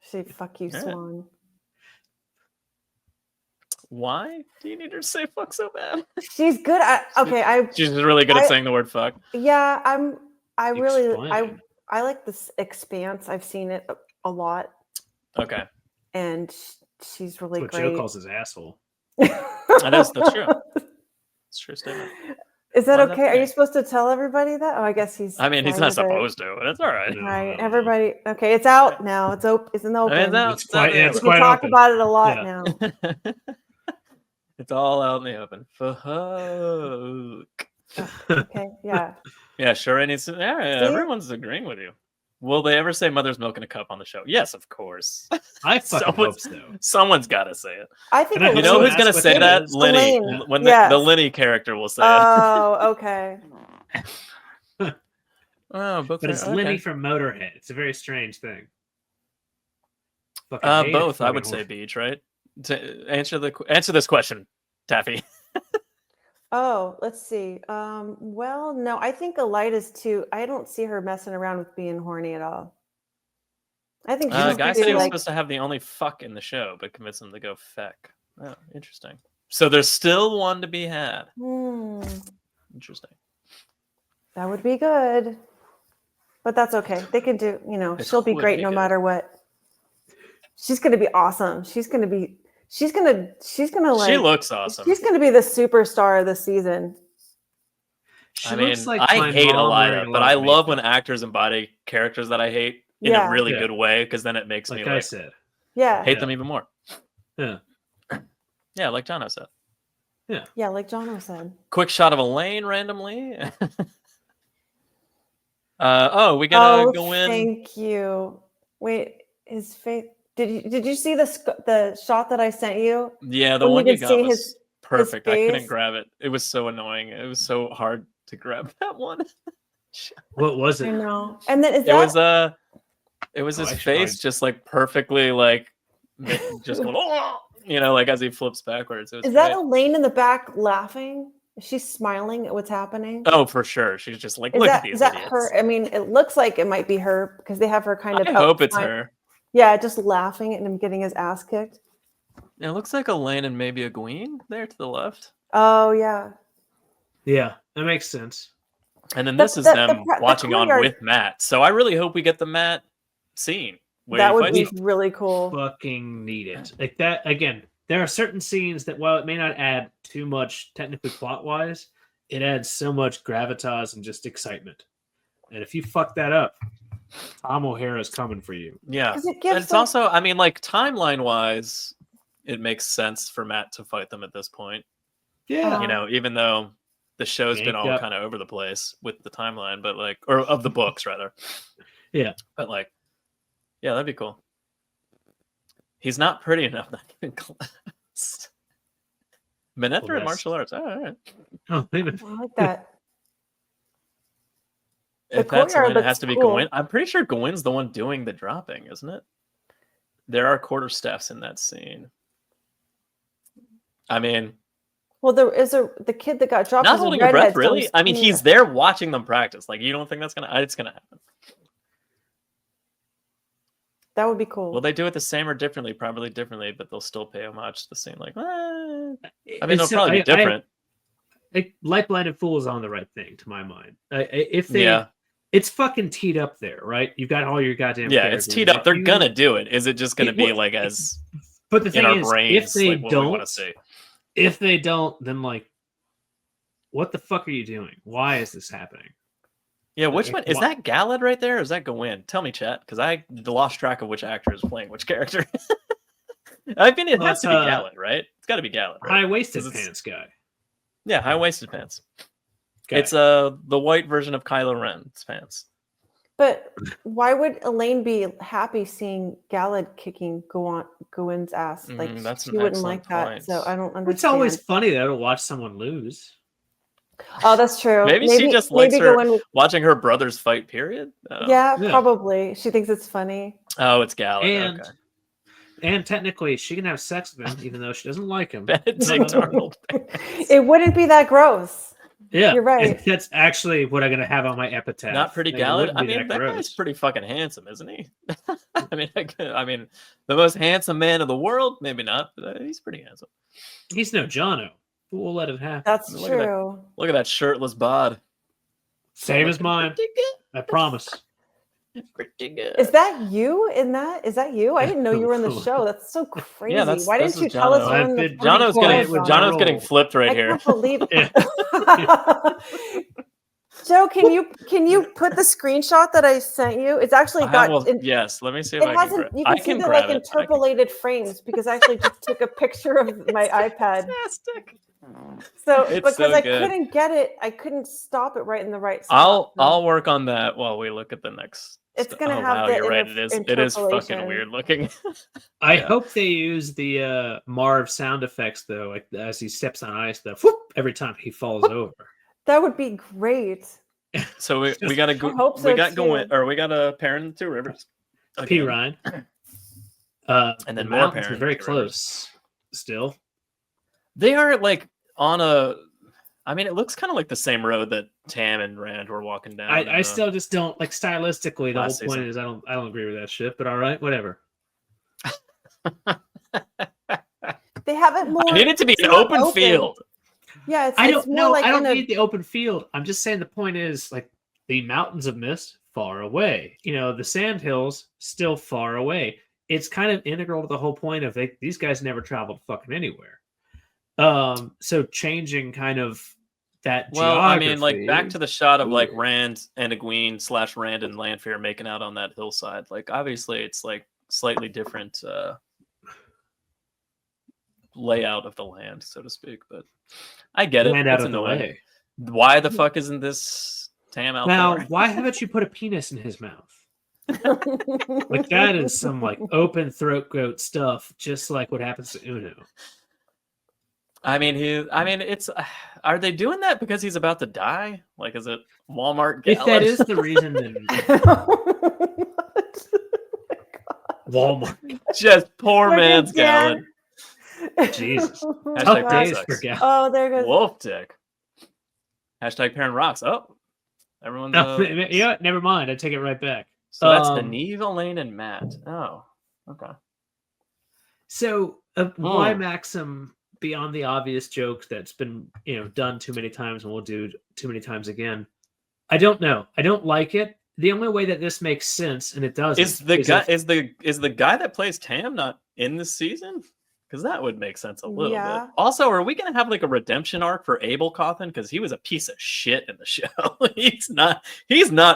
Say fuck you, Yeah. Swan. Why do you need her to say fuck so bad? She's good at She's really good at saying the word fuck. Yeah, I really Explain. I like this Expanse. I've seen it a lot, Okay. and she's really That's what great. Joe calls his asshole. That's true. It's a true statement. Is that Why is that okay? Are you funny? supposed to tell everybody that? Oh, I guess he's. I mean, he's fine not with it. supposed to, but it's all right. No. Right, everybody. Okay, it's out now. It's open. It's in the I open. mean, it's out. It's quite- yeah, it's we quite can talk open. about it a lot Yeah. now. It's all out in the open. Fuck. Okay, yeah. Yeah, sure. And it's everyone's agreeing with you. Will they ever say "Mother's Milk in a Cup" on the show? Yes, of course. I fucking hope so. Someone's got to say it. I think Can I it You put know someone who's gonna ask what say that that? is? Lenny. Elaine. When Yes. the Lenny character will say it. Oh, okay. Oh, book But it's fair, Lenny okay. from Motorhead. It's a very strange thing. Fucking hate it, Both, I fucking would say horse. Beach, right? To answer this question, Taffy. Oh, let's see. Well, no, I think Elida's too. I don't see her messing around with being horny at all. I think she's Guy said he was like, supposed to have the only fuck in the show, but convinced him to go feck. Oh, interesting. So there's still one to be had. Interesting. That would be good. But that's okay. They can do, It she'll be would great be no good. matter what. She's gonna be awesome. She's gonna like She looks awesome. She's gonna be the superstar of the season. She I mean, looks like I my hate mom Elida, wearing a but lot I of love makeup. when actors embody characters that I hate in Yeah. a really Yeah. good way, because then it makes me Like I like said. Yeah. hate Yeah. them even more. Yeah. Yeah, like Jono said. Yeah, like Jono said. Quick shot of Elaine randomly. We gotta go in. Thank you. Wait, his face. Did you see the shot that I sent you? Yeah, the When you one you can got see was perfect. I couldn't face? grab it. It was so annoying. It was so hard to grab that one. What was I it? know. And then It was Oh, his I should face probably- just like perfectly like just going, oh, like as he flips backwards. It was is that great. Elaine in the back laughing? Is she smiling at what's happening? Oh, for sure. She's just like, Is look that at these is that idiots. her? I mean, it looks like it might be her because they have her kind of. I hope it's outside- her. Yeah, just laughing at him getting his ass kicked. It looks like Elaine and maybe a Gween there to the left. Oh yeah. Yeah, that makes sense. And then The- this is the- them the watching on courtyard- with Matt. So I really hope we get the Matt scene. Where That he would fights be really cool. Fucking need it. Like that again. There are certain scenes that, while it may not add too much technically plot wise, it adds so much gravitas and just excitement. And if you fuck that up, Tom O'Hara's coming for you. Yeah. 'Cause it And gives it's them- also, I mean, like timeline wise, it makes sense for Matt to fight them at this point. Yeah. You know, even though the show's been Yanked all up. kind of over the place with the timeline, but like, or of the books rather. Yeah. But like, yeah, that'd be cool. He's not pretty enough. Not even close. Manethra Well, in martial arts. All right. Oh, maybe. I like that. The If that's courtyard Elena, it has looks to be cool. Gawain. I'm pretty sure Gawain's the one doing the dropping, isn't it? There are quarterstaffs in that scene. I mean, Well, there is the kid that got dropped. not is holding your redhead, breath, so really. he's I mean, seen he's it. there watching them practice. Like, you don't think that's gonna? It's gonna happen. That would be cool. Will they do it the same or differently? Probably differently, but they'll still pay homage to the same. Like, I mean, it'll So probably be different. Light Blinded Fool is on the right thing to my mind. If they, Yeah. it's fucking teed up there, right? You've got all your goddamn. Yeah, it's characters. teed up. If They're you- gonna do it. Is it just gonna It be would- like as But the in thing our is, brains, if they like what we want don't, to see? if they don't, then like, what the fuck are you doing? Why is this happening? Yeah, which Like, one is why- that? Galad right there, or is that Gawain? Tell me, chat, because I lost track of which actor is playing which character. I mean, it Well, has it's, to be Galad, right? It's got to be Galad, right? High waisted 'Cause it's- pants guy. Yeah, high waisted pants. guy. It's the white version of Kylo Ren's pants. But why would Elaine be happy seeing Galad kicking Gawain's ass? Like that's she an wouldn't excellent like that. point. So I don't understand. It's always funny though to watch someone lose. Oh, that's true. Maybe she just likes maybe her Gawain- watching her brothers fight. Period. Oh. Yeah, Yeah. probably. She thinks it's funny. Oh, it's Galad. And Okay. and technically, she can have sex with him even though she doesn't like him. Benedict Arnold. It wouldn't be that gross. Yeah, You're right. That's actually what I'm gonna have on my epitaph. Not pretty Like, it Galad. wouldn't I be mean, that gross. guy's pretty fucking handsome, isn't he? I mean, the most handsome man in the world. Maybe not, but he's pretty handsome. He's no Jono. We'll let it happen. That's Look at that. true. Look at that shirtless bod. Same as mine. Pretty good. I promise. Pretty good. Is that you in that? Is that you? I didn't know you were in the show. That's so crazy. that's- Why this didn't you is tell us Jono. you were in I've the been- Jono's Pretty getting quiet, Jono's Jono. getting flipped right I here. can't believe Yeah. Joe, can you put the screenshot that I sent you? It's actually I got will- yes, let me see if it I can hasn't grab you I can see can the grab like it. I can- interpolated frames because I actually just took a picture of my iPad. Fantastic. So It's because so I good. couldn't get it, I couldn't stop it right in the right spot. I'll work on that while we look at the next. It's gonna oh, have wow, the you're right. It is fucking interpolation. weird looking. I Yeah. hope they use the Marv sound effects though, like as he steps on ice. The whoop every time he falls over. That would be great. So we got to go. I hope We so, got too. going, or we got a pair in the two rivers. P. Again. Ryan. And then the more mountains are parent very P. close. Still, They are like on a. I mean, it looks kind of like the same road that Tam and Rand were walking down. in I the- still just don't like stylistically. The whole last point season. is I don't agree with that shit. But all right, whatever. They have it more. I need it to be it's an more open field. Yeah, it's, I it's don't more know. like I don't in a- need the open field. I'm just saying the point is like the mountains of mist far away. You know, the sand hills still far away. It's kind of integral to the whole point of these guys never traveled fucking anywhere. So changing kind of that Well, I mean, like back geography- to the shot of like Rand and Egwene / Rand and Lanfear making out on that hillside. Like, obviously, it's like slightly different layout of the land, so to speak. But I get it. land out It's of the annoying. way. Why the fuck isn't this Tam out Now, there? why haven't you put a penis in his mouth? Like that is some like open throat goat stuff, just like what happens to Uno. I mean, it's. Are they doing that because he's about to die? Like, is it Walmart? If that Gallon? is the reason, then Walmart. Just poor Look man's again. Gallon. Jesus. Hashtag Tough Brad days sucks. for Gal. Oh, there goes. Wolf dick. Hashtag parent rocks. Oh, everyone's. No, you know what? Never mind. I take it right back. So that's Neve, Elaine, and Matt. Oh, okay. So why Maxim beyond the obvious joke that's been done too many times and we'll do too many times again? I don't know. I don't like it. The only way that this makes sense, and it does, is the guy that plays Tam not in this season? Because that would make sense a little Yeah. bit. Also, are we gonna have like a redemption arc for Abel Cawthon? Because he was a piece of shit in the show. He's not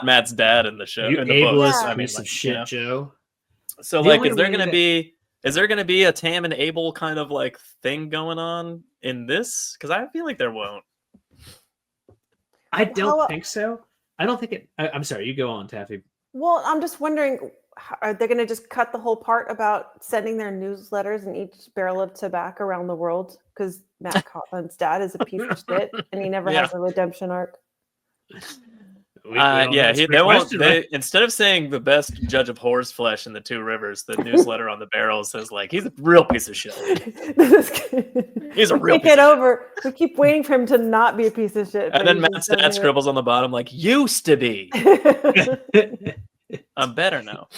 Matt's dad in the show. You in the books. ableist I mean, piece like, of shit, Joe. So The like, only is there way gonna that- be a Tam and Abel kind of like thing going on in this? Because I feel like there won't. I don't How- think so. I don't think it. I'm sorry. You go on, Taffy. Well, I'm just wondering, are they going to just cut the whole part about sending their newsletters in each barrel of tobacco around the world? Because Matt Cawthon's dad is a piece of shit, and he never Yeah. has a redemption arc. Instead of saying the best judge of whore's flesh in the Two Rivers, the newsletter on the barrel says like he's a real piece of shit. He's a real Can't piece get of over. We keep waiting for him to not be a piece of shit. And but then he Matt's just doesn't dad do scribbles on the bottom like used to be. it. I'm better now.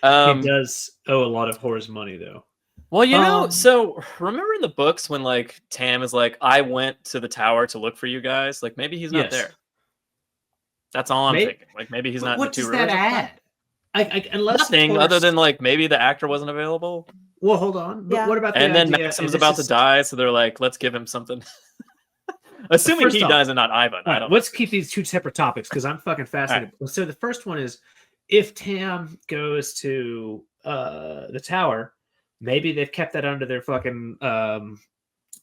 He does owe a lot of whores money, though. Well, so remember in the books when like Tam is like, I went to the tower to look for you guys. Like maybe he's not Yes. there. That's all I'm thinking. Like maybe he's not in What the Two does Rivers. that add? Unless Nothing of other course- than like maybe the actor wasn't available. Well, hold on. But Yeah. what about the And then idea, Maxim's and about this to die, so they're like, let's give him something. Assuming First he off- dies and not Ivan. All I right, don't let's keep these two separate topics because I'm fucking fascinated. So the first one is if Tam goes to the tower, maybe they've kept that under their fucking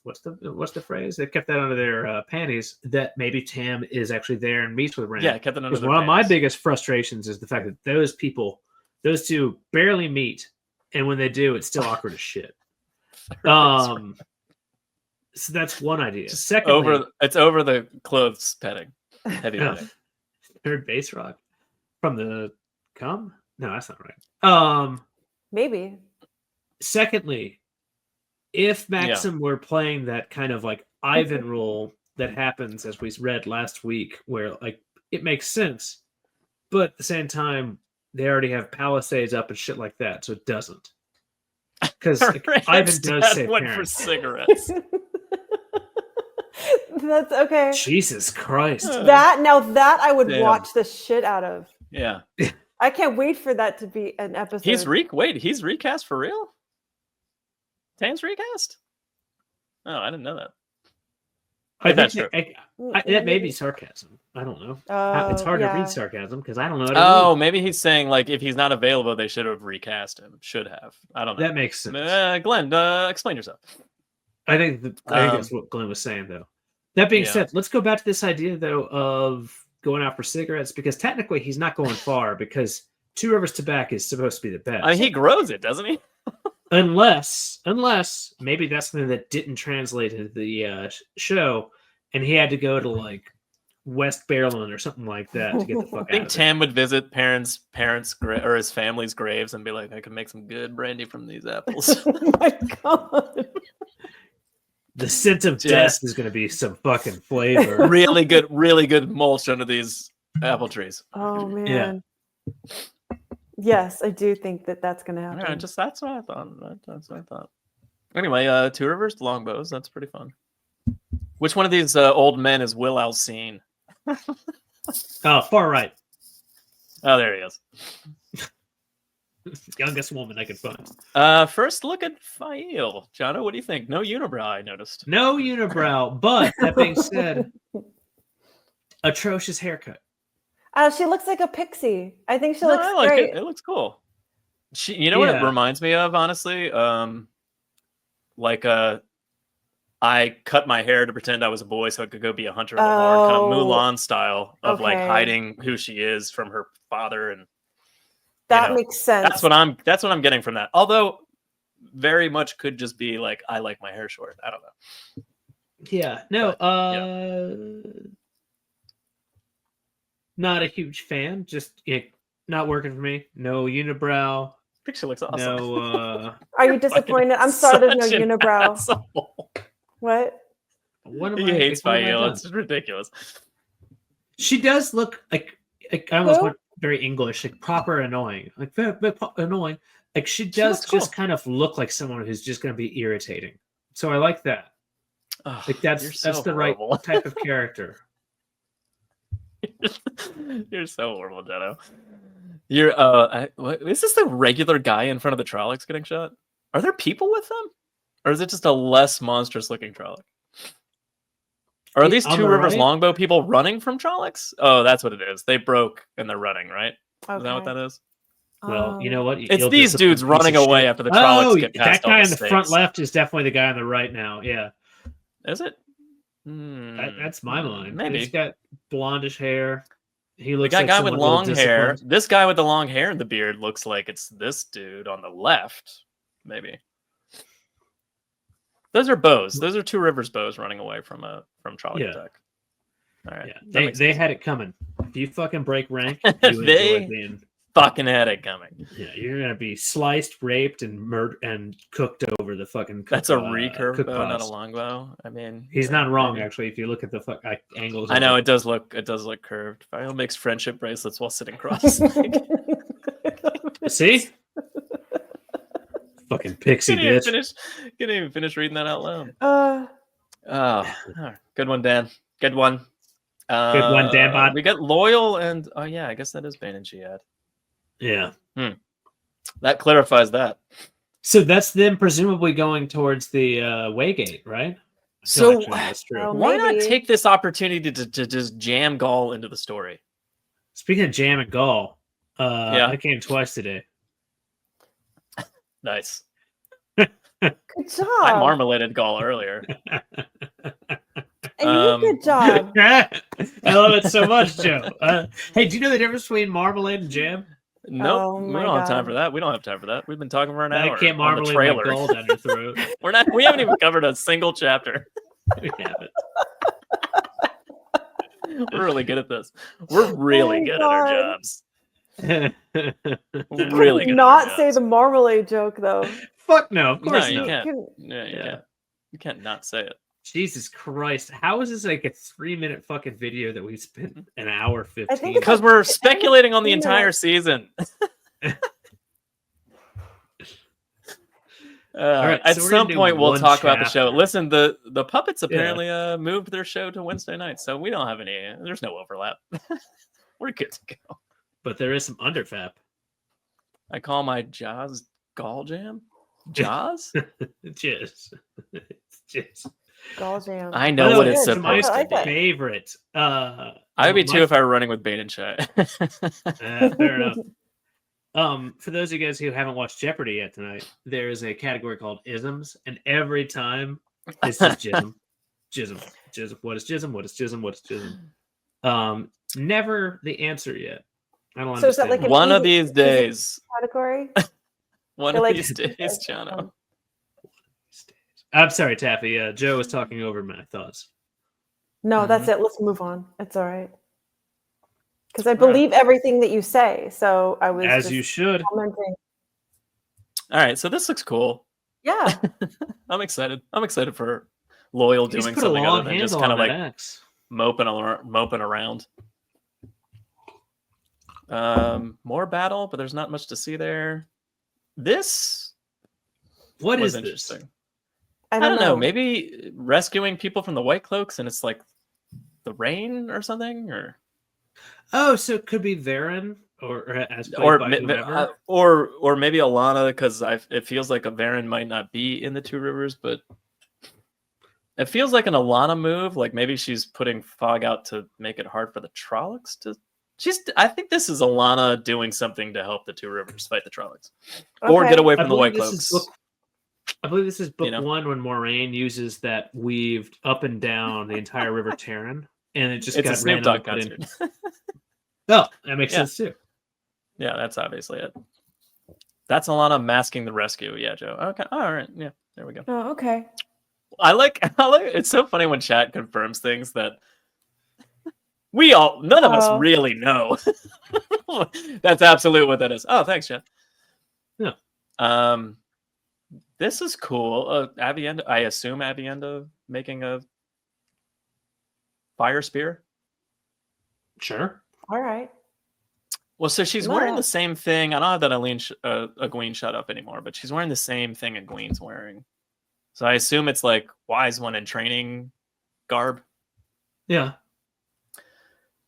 what's the phrase? They've kept that under their panties. That maybe Tam is actually there and meets with Rand. Yeah, kept it under Because their one of my pants. biggest frustrations is the fact that those two barely meet, and when they do, it's still awkward as shit. So that's one idea. Secondly, it's over the clothes petting. Heavy Yeah. petting. third base rock from the cum. No, that's not right. Maybe. Secondly, if Maxim were playing that kind of like Ivan role that happens as we read last week, where like it makes sense, but at the same time they already have palisades up and shit like that, so it doesn't. Because Ivan does say went for parents. cigarettes. That's okay. Jesus Christ! That I would Damn. watch the shit out of. Yeah. I can't wait for that to be an episode. He's recast for real? Tam's recast? Oh, I didn't know that. I That's think true. that may be sarcasm. I don't know. It's hard to read sarcasm because I don't know. How to read. Maybe he's saying like if he's not available, they should have recast him. Should have. I don't know. That makes sense. Glenn, explain yourself. I think that's what Glenn was saying, though. That being said, let's go back to this idea, though, of going out for cigarettes, because technically he's not going far, because Two Rivers Tobacco is supposed to be the best. I mean, he grows it, doesn't he? Unless maybe that's something that didn't translate into the show, and he had to go to like West Maryland or something like that to get the fuck out I think of Tam would visit parents' or his family's graves and be like, I can make some good brandy from these apples. Oh my god. The scent of death is going to be some fucking flavor. really good mulch under these apple trees. Oh man. Yes, I do think that that's going to happen. Yeah, that's what I thought. That's what I thought. Anyway, Two Rivers longbows. That's pretty fun. Which one of these old men is Will Alcine? Oh, far right. Oh, there he is. Youngest woman I could find. First look at Fail. Jono, what do you think? No unibrow, I noticed. No unibrow, but that being said, atrocious haircut. She looks like a pixie. I think she No, looks I like great. it. It looks cool. You know what it Yeah. reminds me of, honestly? Like I cut my hair to pretend I was a boy so I could go be a hunter in the Horn, kind of Mulan style of like okay. hiding who she is from her father, and That makes sense. That's what I'm getting from that. Although very much could just be like I like my hair short. I don't know. Yeah. No. But, Not a huge fan. Just not working for me. No unibrow. Picture looks awesome. No. Are you disappointed? I'm sorry, there's no Such an unibrow. asshole. What? He hates Fael. It's ridiculous. She does look like I almost Who? went very English, like proper annoying, like very annoying. Like she looks does cool. just kind of look like someone who's just going to be irritating. So I like that. Ugh, Like that's the horrible. right type of character. You're so horrible, Jono. You're is this the regular guy in front of the Trollocs getting shot? Are there people with them? Or is it just a less monstrous looking Trolloc? Or are these On Two the Rivers right? Longbow people running from Trollocs? Oh, that's what it is. They broke and they're running, right? Okay. Is that what that is? Well, you know what? It's You'll these discipline dudes piece running of away shit. after the Trollocs get past that guy all in the the front stakes. left is definitely the guy on the right now. Yeah, Is it? that's my mind. Maybe. He's got blondish hair. He The looks guy, like guy with someone long hair. ill-disciplined. This guy with the long hair and the beard looks like it's this dude on the left. Maybe. Those are bows. Those are Two Rivers bows running away from Trolloc Yeah. attack. All right. Yeah, that they makes they sense. had it coming. If you fucking break rank, you They- enjoy being. fucking had it coming. Yeah, you're gonna be sliced, raped, and murdered and cooked over the fucking. That's a recurve cook bow, not a pots. longbow. I mean, He's not wrong maybe. actually. If you look at the angles, I of know it. it does look curved. Fael makes friendship bracelets while sitting cross-legged. See, fucking pixie bitch. Can't even finish reading that out loud. Uh, Oh, good one, Dan. Good one. Good one, Dan Bot. We got Loyal and oh yeah, I guess that is Bane and Jihad. Yeah. That clarifies that. So that's them presumably going towards the Waygate, right? So Actually, that's true. well, why not maybe. take this opportunity to just jam Gaul into the story? Speaking of jam and Gaul, Yeah. I came twice today. Nice. Good I job. marmaladed Gaul earlier. And you did good job. I love it so much, Joe. Hey, do you know the difference between marmalade and jam? Nope, Oh we my don't have time God. for that. We don't have time for that. We've been talking for an hour I can't on the marmalade my trailer. Gaul down your throat. We haven't even covered a single chapter. We haven't. We're really good at this. We're really Oh, good at our God. jobs. We're really good Not at our say jobs. the marmalade joke though. Fuck no, of No, course you not. can't. Can- Yeah, you Yeah. can't. You can't not say it. Jesus Christ. How is this like a 3-minute fucking video that we spent an hour 15? I think it's Because we're speculating on the you know- entire season. right, at so we're some gonna do point, we'll one talk about the show. chapter. Listen, the puppets apparently moved their show to Wednesday night, so we don't have any. There's no overlap. We're good to go. But there is some underfap. I call my Jaws Gall Jam. Jaws? Cheers. Cheers. Gall jam. I By know the what way, it's it's my supposed to like be. that. favorite. I would be too if I were running with Bane and Shy. Fair enough. For those of you guys who haven't watched Jeopardy yet tonight, there is a category called isms, and every time it's just jism, jism. What is jism? What is jism? What is jism? Never the answer yet. I don't So is that understand. like an One of easy- these days. category? One Or of like- these days, Jono. I'm sorry, Taffy. Joe was talking over my thoughts. No, that's Mm-hmm. it. Let's move on. It's all right. Because I believe everything that you say. So I was As just you should. commenting. All right, so this looks cool. Yeah. I'm excited. I'm excited for Loyal He's doing put a something long other than just handle kind on of that like axe. moping around. More battle, but there's not much to see there. This What was is this? interesting. I I don't don't know. Maybe rescuing people from the White Cloaks, and it's like the rain or something, or Oh, so it could be Varen or as played by whoever. or maybe Alana, because it feels like a Varen might not be in the Two Rivers, but It feels like an Alana move. Like maybe she's putting fog out to make it hard for the Trollocs to. I think this is Alana doing something to help the Two Rivers fight the Trollocs, or get away from the White Cloaks. I believe this is book You know? 1 when Moraine uses that weaved up and down the entire River Terran, and it just It's a got Snoop randomly Dogg put in. concert. Oh, that makes Yeah. sense too. Yeah, that's obviously it. That's Alana masking the rescue. Yeah, Joe. Okay. All right. Yeah. There we go. Oh, okay. I like. It's so funny when chat confirms things that none of us really know. That's absolutely what that is. Oh, thanks, chat. Yeah. This is cool. Avienda. I assume Avienda making a fire spear. Sure. All right. Well, so she's wearing Well. the same thing. I don't have that Egwene shut up anymore, but she's wearing the same thing Egwene's wearing. So I assume it's like Wise One in training garb. Yeah.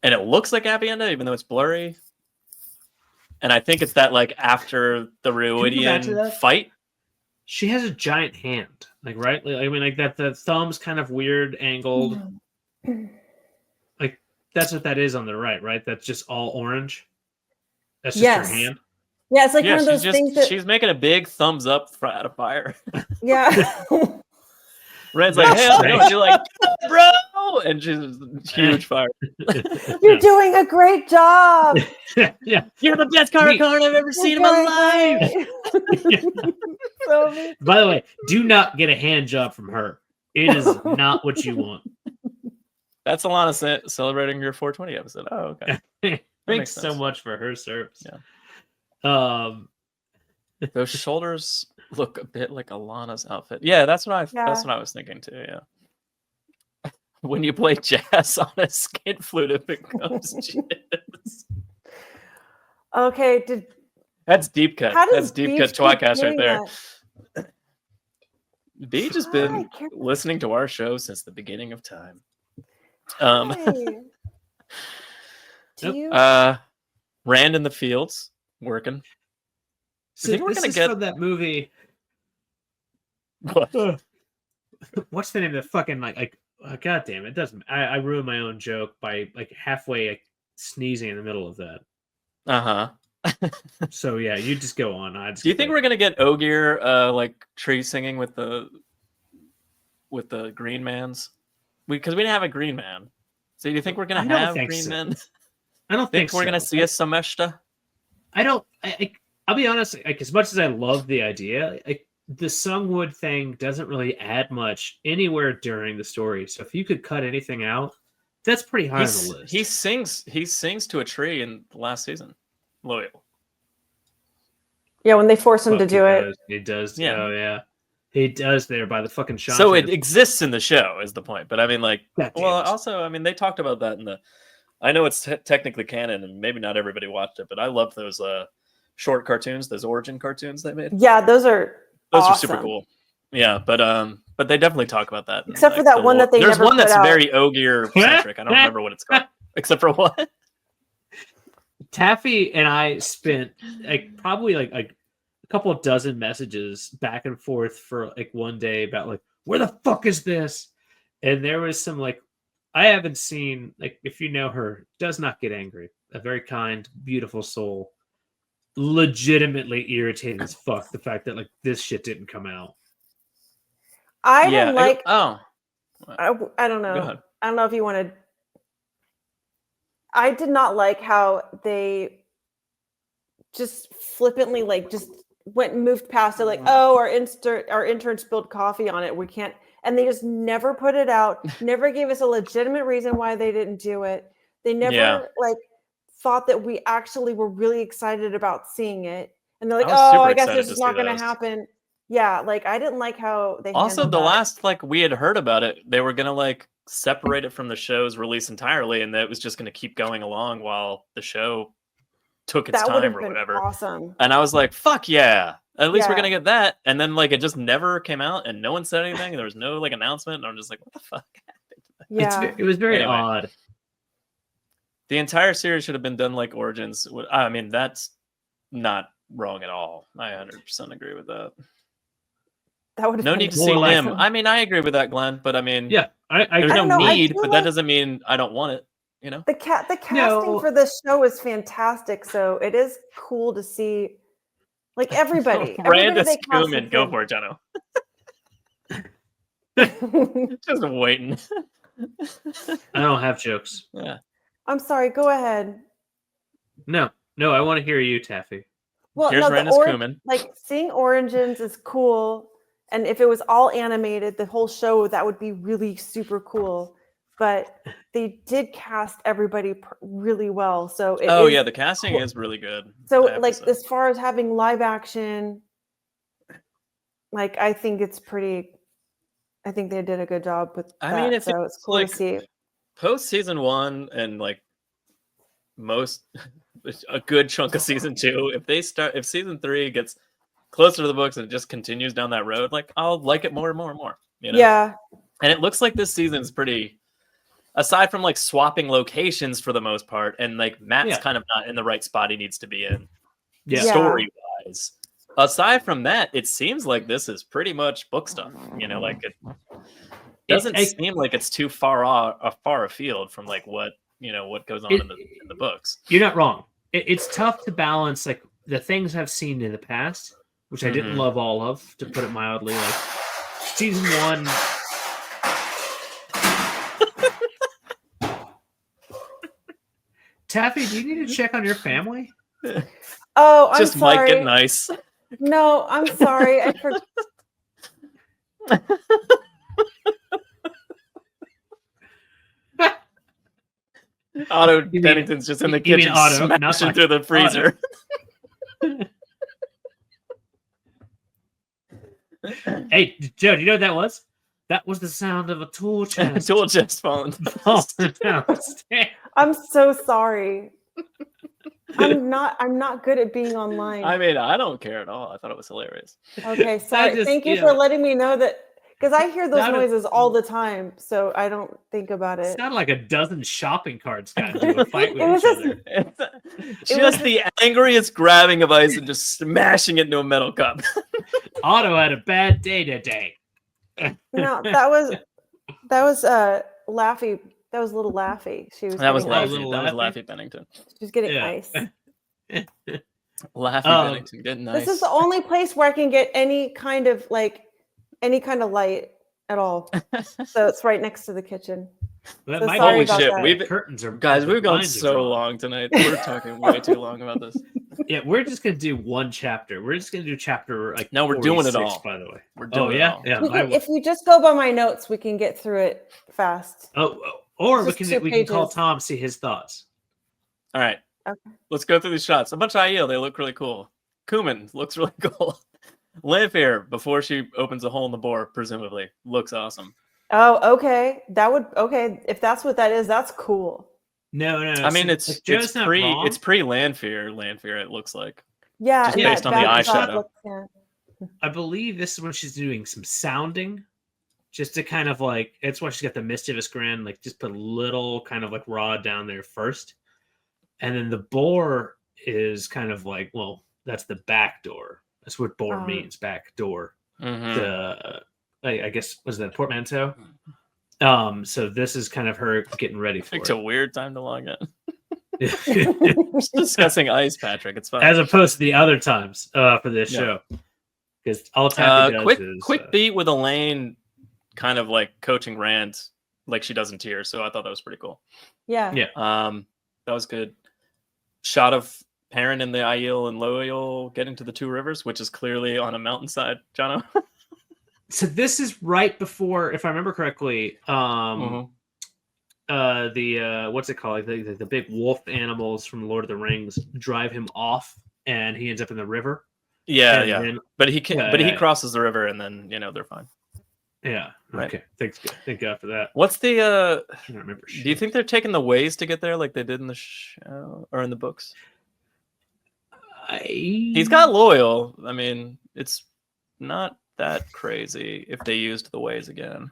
And it looks like Avienda, even though it's blurry. And I think it's that like after the Can we go back to Ruidian that? fight. She has a giant hand, like right. Like, I mean, like that. The thumb's kind of weird angled. Like that's what that is on the right. That's just all orange. That's just Yes. her hand. Yeah, it's like Yeah, one of those things that. she's making a big thumbs up out of fire. Yeah. Red's like, That's hey, strange. and you're like, bro, and she's huge fire. You're doing a great job. Yeah. You're the best Karakarn I've ever seen in my life. So amazing. By the way, do not get a hand job from her. It is not what you want. That's Alana celebrating your 420 episode. Oh, okay. Thanks makes so sense. much for her service. Yeah. Those shoulders look a bit like Alana's outfit. Yeah, that's what I was thinking too. Yeah. When you play jazz on a skin flute, it becomes jizz. Okay. That's deep cut. How That's does deep Beach cut keep tWoTcast right doing there. that? Beach has Hi, been Karen. listening to our show since the beginning of time. Hi. Do you? Rand in the fields working. So think we're this gonna is get- from that movie. What? What's the name of the fucking God damn it! Doesn't I ruined my own joke by like halfway sneezing in the middle of that. Uh-huh. So yeah, you just go on. Do you think we're gonna get Ogier like tree singing with the green mans? Because we didn't have a green man. So do you think we're I gonna don't have think green so. men? I don't think we're gonna so. see a Sameshta? I don't. I'll be honest. Like as much as I love the idea, the Sungwood thing doesn't really add much anywhere during the story. So if you could cut anything out, that's pretty high on the list. He sings to a tree in the last season. Loyal. Yeah, when they force him to do it. He does. Yeah. Oh yeah. He does there by the fucking shot. So it exists in the show is the point. But I mean like God damn well it. also I mean they talked about that in the I know it's technically canon and maybe not everybody watched it, but I love those short cartoons, those origin cartoons they made. Yeah, those are Those are awesome. super cool. Yeah, but they definitely talk about that. in, Except for like, that one that they There's never one put that's out. very Ogier centric. I don't remember what it's called. Except for what? Taffy and I spent probably a couple of dozen messages back and forth for one day about where the fuck is this? And there was some I haven't seen if you know her, does not get angry. A very kind, beautiful soul. Legitimately irritated as fuck the fact that this shit didn't come out. I didn't like. Oh, I don't know. go ahead. I don't know if you wanted. I did not like how they just flippantly just went and moved past it. Oh, our intern spilled coffee on it. We can't. And they just never put it out. Never gave us a legitimate reason why they didn't do it. They never thought that we actually were really excited about seeing it. And they're like, oh, I guess this is not going to happen. Yeah, I didn't like how they also handled the that. last we had heard about it, they were gonna separate it from the show's release entirely, and that it was just gonna keep going along while the show took its that would time have or been whatever. awesome. And I was like, fuck yeah. At least we're Yeah. gonna get that. And then it just never came out and no one said anything. There was no announcement. And I'm just like, what the fuck happened? Yeah. It was very Anyway. odd. The entire series should have been done like Origins. I mean, that's not wrong at all. I 100% agree with that. That would No need to More see like him. him. I mean, I agree with that, Glenn. But I mean, Yeah, I there's I no don't know, I need, feel but that like- doesn't mean I don't want it. You know. The casting No. for this show is fantastic, so it is cool to see like everybody. Brandis they cast Kuman, is go good. for it, Jono. Just waiting. I don't have jokes. Yeah. I'm sorry, go ahead. No, I want to hear you, Taffy. Well, Here's no, Brandis Kuman. like seeing Origins is cool, and if it was all animated, the whole show that would be really super cool. But they did cast everybody really well, so it Oh is yeah, the casting cool. is really good. So I have to like say. as far as having live action, like I think it's pretty. I think they did a good job with that. I mean, it so feels it's cool like to see. post season 1 and like a good chunk of season 2. If season 3 gets closer to the books and it just continues down that road, like I'll like it more and more and more. You know? Yeah, And it looks like this season's pretty. Aside from like swapping locations for the most part, and like Matt's Yeah. kind of not in the right spot he needs to be in, Yeah. story wise. Aside from that, it seems like this is pretty much book stuff. You know, like it doesn't seem like it's too far afield from like what goes on in the books. You're not wrong. It's tough to balance like the things I've seen in the past, which I didn't love all of, to put it mildly. Like season 1. Taffy, do you need to check on your family? Oh, I'm Just sorry. Mike get nice. No, I'm sorry. I forgot. Otto mean- Bennington's just in the you mean kitchen Otto, not smashing Mike. through the freezer. Hey, Joe, do you know what that was? That was the sound of a tool chest. Tool chest falling. falling downstairs. I'm so sorry. I'm not good at being online. I mean, I don't care at all. I thought it was hilarious. Okay, sorry. just, Thank you you for know, letting me know that, because I hear those not a- noises all the time, so I don't think about It it. sounded like a dozen shopping carts got into a fight with It was each just- other. Just the angriest grabbing of ice and just smashing it into a metal cup. Otto had a bad day today. No, that was Laffy. That was little Laffy. She was. That was getting ice. Laffy. Laffy. That was Laffy? Laffy Bennington. She was getting Yeah. ice. Laffy Um, Bennington, getting nice. This is the only place where I can get any kind of light at all. So it's right next to the kitchen. That So might sorry Holy about shit, that. we've curtains are guys, the we've gone blinds are so drawn. long tonight. We're talking way too long about this. Yeah, we're just gonna do one chapter. We're just gonna do chapter like No, we're doing it 46, all. by the way. We're doing it yeah, all. yeah. If you just go by my notes, we can get through it fast. Or we Just can 2 call pages. Tom, see his thoughts. All right. Okay. Let's go through these shots. A bunch of Aiel, they look really cool. Kuman looks really cool. Lanfear, before she opens a hole in the boar, presumably, looks awesome. Oh, okay. Okay. If that's what that is, that's cool. No. I mean, see, it's like, Joe's not wrong. it's pre Lanfear. Lanfear, it looks like. Yeah. Just and based on the that eyeshadow. looks- yeah. I believe this is when she's doing some sounding, just to kind of like. That's why she's got the mischievous grin. Like, just put a little kind of like rod down there first, and then the boar is kind of like, well, that's the back door. That's what boar means, back door. Mhm. I guess was that portmanteau. So this is kind of her getting ready for It's a it. weird time to log in. We're just discussing ice, Patrick. It's fine. As opposed to the other times for this Yeah. show, because all Taffy does quick, is quick beat with Elaine, kind of like coaching Rand, like she does in Tear. So I thought that was pretty cool. Yeah. Yeah. That was good. Shot of Perrin and the Aiel and Loyal getting to the 2 rivers, which is clearly on a mountainside, Jono. So this is right before, if I remember correctly, Mhm. the what's it called? The big wolf animals from Lord of the Rings drive him off, and he ends up in the river. Yeah, And yeah. then- But he can, Yeah, but he yeah. crosses the river, and then they're fine. Yeah. Right. Okay. Thank God for that. What's the? I can't remember. Do you think they're taking the ways to get there, like they did in the show or in the books? He's got Loyal. I mean, it's not that crazy if they used the ways again.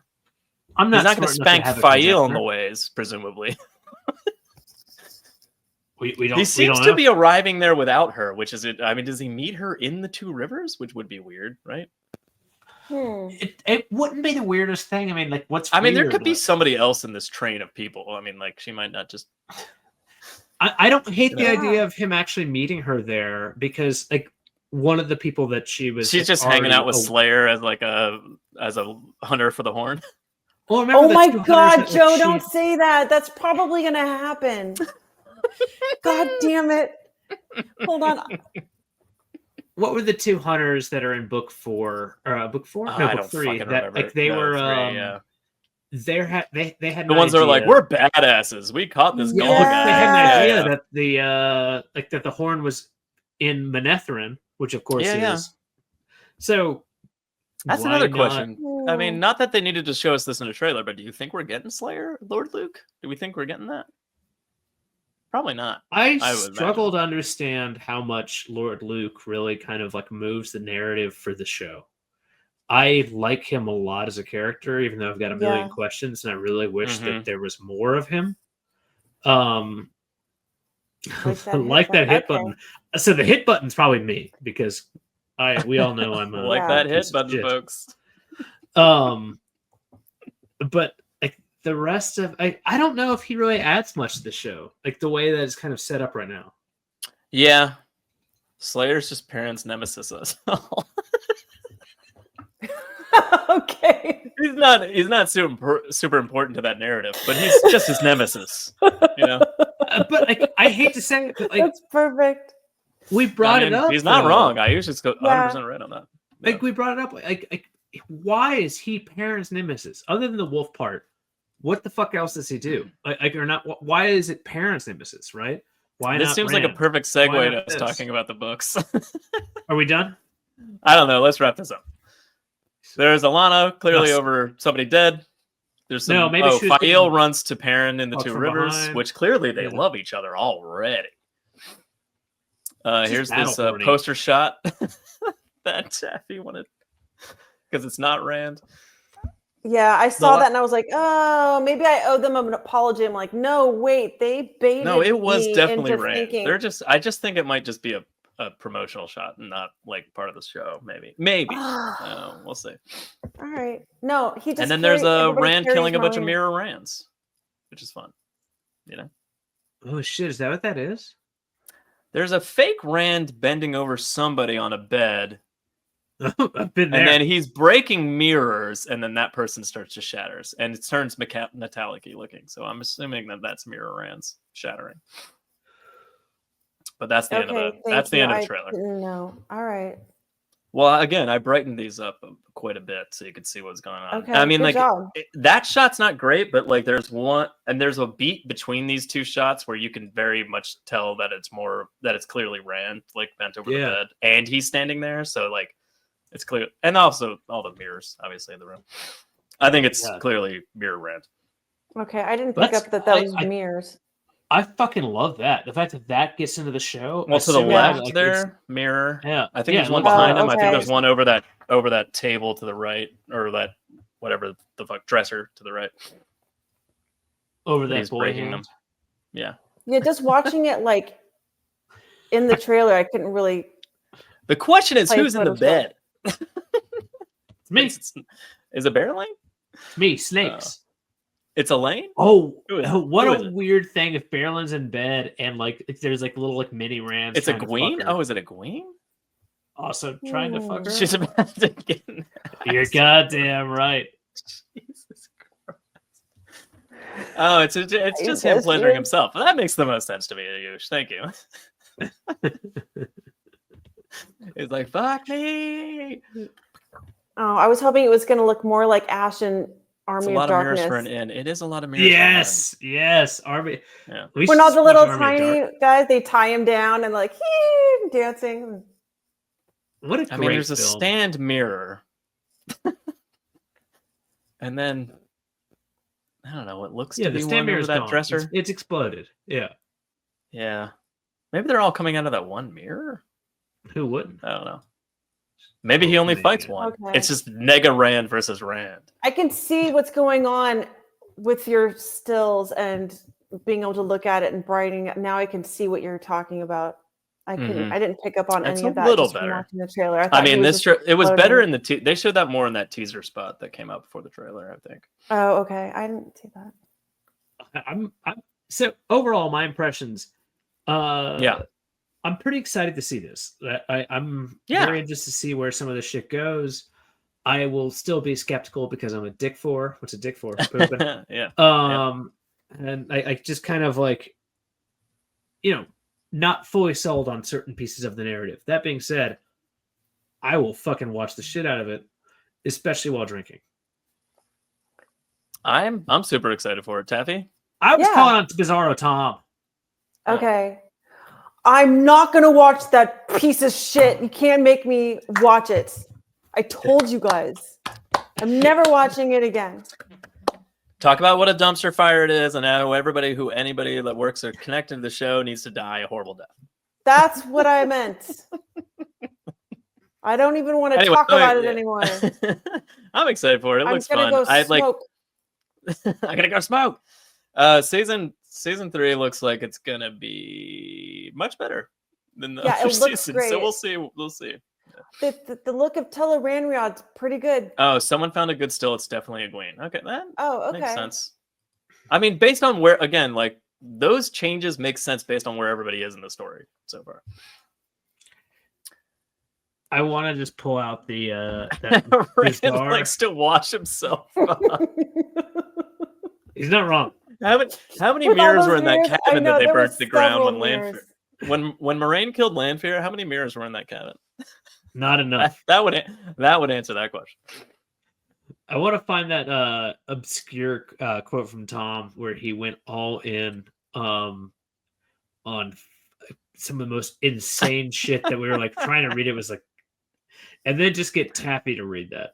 I'm not. He's not going to smart enough spank have a Fael on the conjecture. ways, presumably. We don't. He we seems don't to know. be arriving there without her, which is it. I mean, does he meet her in the 2 rivers, which would be weird, right? It wouldn't be the weirdest thing. I mean, like, what's I mean, there weird? could be Like, somebody else in this train of people. I mean, like, she might not just. I don't hate the Yeah. idea of him actually meeting her there because, like, one of the people that she was. She's like, just hanging out with already- Slayer as like a hunter for the horn. Well, remember Oh the my two hunters God, that, like, Joe! she- Don't say that. That's probably gonna happen. God damn it! Hold on. What were the two hunters that are in book 4 or book 4? I No, book don't 3. fucking That remember. like they No, were 3, yeah. they had The an ones that are like, idea- we're badasses. We caught this Yeah, golem look, guy. they had an Yeah, idea yeah. that the the horn was in Manetheren, which of course Yeah, it yeah. is. So That's why another not- question. I mean, not that they needed to show us this in a trailer, but do you think we're getting Slayer, Lord Luke? Do we think we're getting that? Probably not. I I would struggle to understand how much Lord Luke really kind of like moves the narrative for the show. I like him a lot as a character, even though I've got a million Yeah. questions, and I really wish Mhm. that there was more of him. Like that like hit that hit button. button. So the hit button's probably me because we all know I'm a Like Yeah. that piece hit of button, shit. folks. But like the rest of I don't know if he really adds much to the show, like the way that it's kind of set up right now. Yeah. Slayer's just parents' nemesis. Okay. He's not super important to that narrative, but he's just his nemesis. You know, But like I hate to say it, but like That's perfect. we brought I mean, it up. he's not though. wrong. I usually go 100% Yeah. right on that. Like we brought it up. Like why is he parents' nemesis? Other than the wolf part, what the fuck else does he do? Like or not? Why is it parents' nemesis? Right? Why This not? seems like a Rand? perfect Why segue not to us this? talking about the books. Are we done? I don't know. Let's wrap this up. There's Alana clearly Yes. over somebody dead. There's some. No, maybe she was Fael getting runs to Perrin in the fucked Two from Rivers, behind. which clearly they Yeah. love each other already. Just Here's this battle horny. poster shot that Taffy wanted because it's not Rand. Yeah, I saw la- that and I was like, oh, maybe I owe them an apology. I'm like, no, wait, they baited No, it was me definitely into Rand. thinking. I just think it might just be a promotional shot and not like part of the show. Maybe. We'll see. All right. No, he just And then there's everybody Rand carries killing a bunch of Marlene. mirror Rands, which is fun. You know, Oh shit! Is that what that is? there's a fake Rand bending over somebody on a bed, I've been there. and then he's breaking mirrors, and then that person starts to shatters, and it turns metallic-y looking. So I'm assuming that that's mirror Rands shattering. But that's the end of Okay, the thank that's the you. end of the I trailer. didn't know. All right. Well, again, I brightened these up quite a bit so you could see what's going on. Okay. I mean, good like job. that shot's not great, but like there's a beat between these two shots where you can very much tell that it's clearly Rand like bent over the Yeah. bed and he's standing there, so like it's clear, and also all the mirrors obviously in the room. I think it's Yeah. clearly mirror Rand. Okay, I didn't pick That's- up that I- was mirrors. I fucking love that. The fact that gets into the show. Well, to the assuming, left like, there, mirror. Yeah. I think Yeah, there's one look, behind Oh, him. I think okay. there's one over that table to the right, or that whatever the fuck dresser to the right. over that He's boy breaking hand. them. Yeah. Yeah, just watching it like in the trailer, I couldn't really. The question is, Play who's in the Photoshop. bed? It's me. Is it Barreling? It's me. Snakes. It's Elaine? Oh, Who is it? what Who a is it? weird thing if Barrelin's in bed and like there's like little like mini Rands. It's a trying to Gween? fuck her. Oh, is it a Gween? Also trying to fuck her. She's about to get. You're goddamn right. Jesus Christ. Oh, it's just him That's pleasuring weird. himself. Well, that makes the most sense to me, Ayush. Thank you. It's like, fuck me. Oh, I was hoping it was going to look more like Ash and It's a Army lot of of mirrors Darkness. for an inn. It is a lot of mirrors. Yes. Army. Yeah. We When should all the watch little Army of tiny Dark- guys, they tie him down and like dancing. What a I great mean, there's a film. stand mirror. And then, I don't know, what looks Yeah, to the be stand one over mirror's that gone. dresser. It's exploded. Yeah. Yeah. Maybe they're all coming out of that one mirror? Who wouldn't? I don't know. Maybe he only maybe. fights one. Okay. It's just Nega Rand versus Rand. I can see what's going on with your stills and being able to look at it and brightening it. Now I can see what you're talking about. I couldn't. I didn't pick up on It's any a of that little just from better. watching the trailer. I thought he mean, was just it was better floating. in the they showed that more in that teaser spot that came out before the trailer, I think. Oh, okay. I didn't see that. So overall, my impressions. Yeah. I'm pretty excited to see this. I'm Yeah. very interested to see where some of this shit goes. I will still be skeptical because I'm a dick for. What's a dick for? Pooping. Yeah. And I just kind of like, not fully sold on certain pieces of the narrative. That being said, I will fucking watch the shit out of it, especially while drinking. I'm super excited for it, Taffy. I was calling on Bizarro Tom. Okay. I'm not going to watch that piece of shit. You can't make me watch it. I told you guys. I'm never watching it again. Talk about what a dumpster fire it is and how anybody that works or connected to the show needs to die a horrible death. That's what I meant. I don't even want to talk about it anymore. I'm excited for it. It looks fun. Go smoke. I gotta go smoke. Season 3 looks like it's gonna be much better than the other seasons. Great. So we'll see. The look of Teleranriod's pretty good. Oh, someone found a good still. It's definitely Egwene. Okay, that makes okay. sense. I mean, based on where, again, like those changes make sense based on where everybody is in the story so far. I want to just pull out the Rand likes to wash himself. He's not wrong. How many mirrors were in that cabin that they burnt to the ground when Moraine killed Lanfear? How many mirrors were in that cabin? Not enough. That would answer that question. I want to find that obscure quote from Tom where he went all in on some of the most insane shit that we were like trying to read. It was like, and then just get Taffy to read that.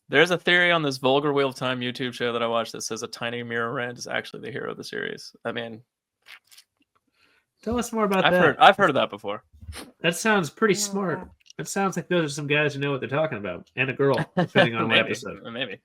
There's a theory on this Vulgar Wheel of Time YouTube show that I watched that says a tiny mirror Rand is actually the hero of the series. I mean, tell us more about that. I've heard of that before. That sounds pretty smart. It sounds like those are some guys who know what they're talking about, and a girl, depending on what episode. Maybe.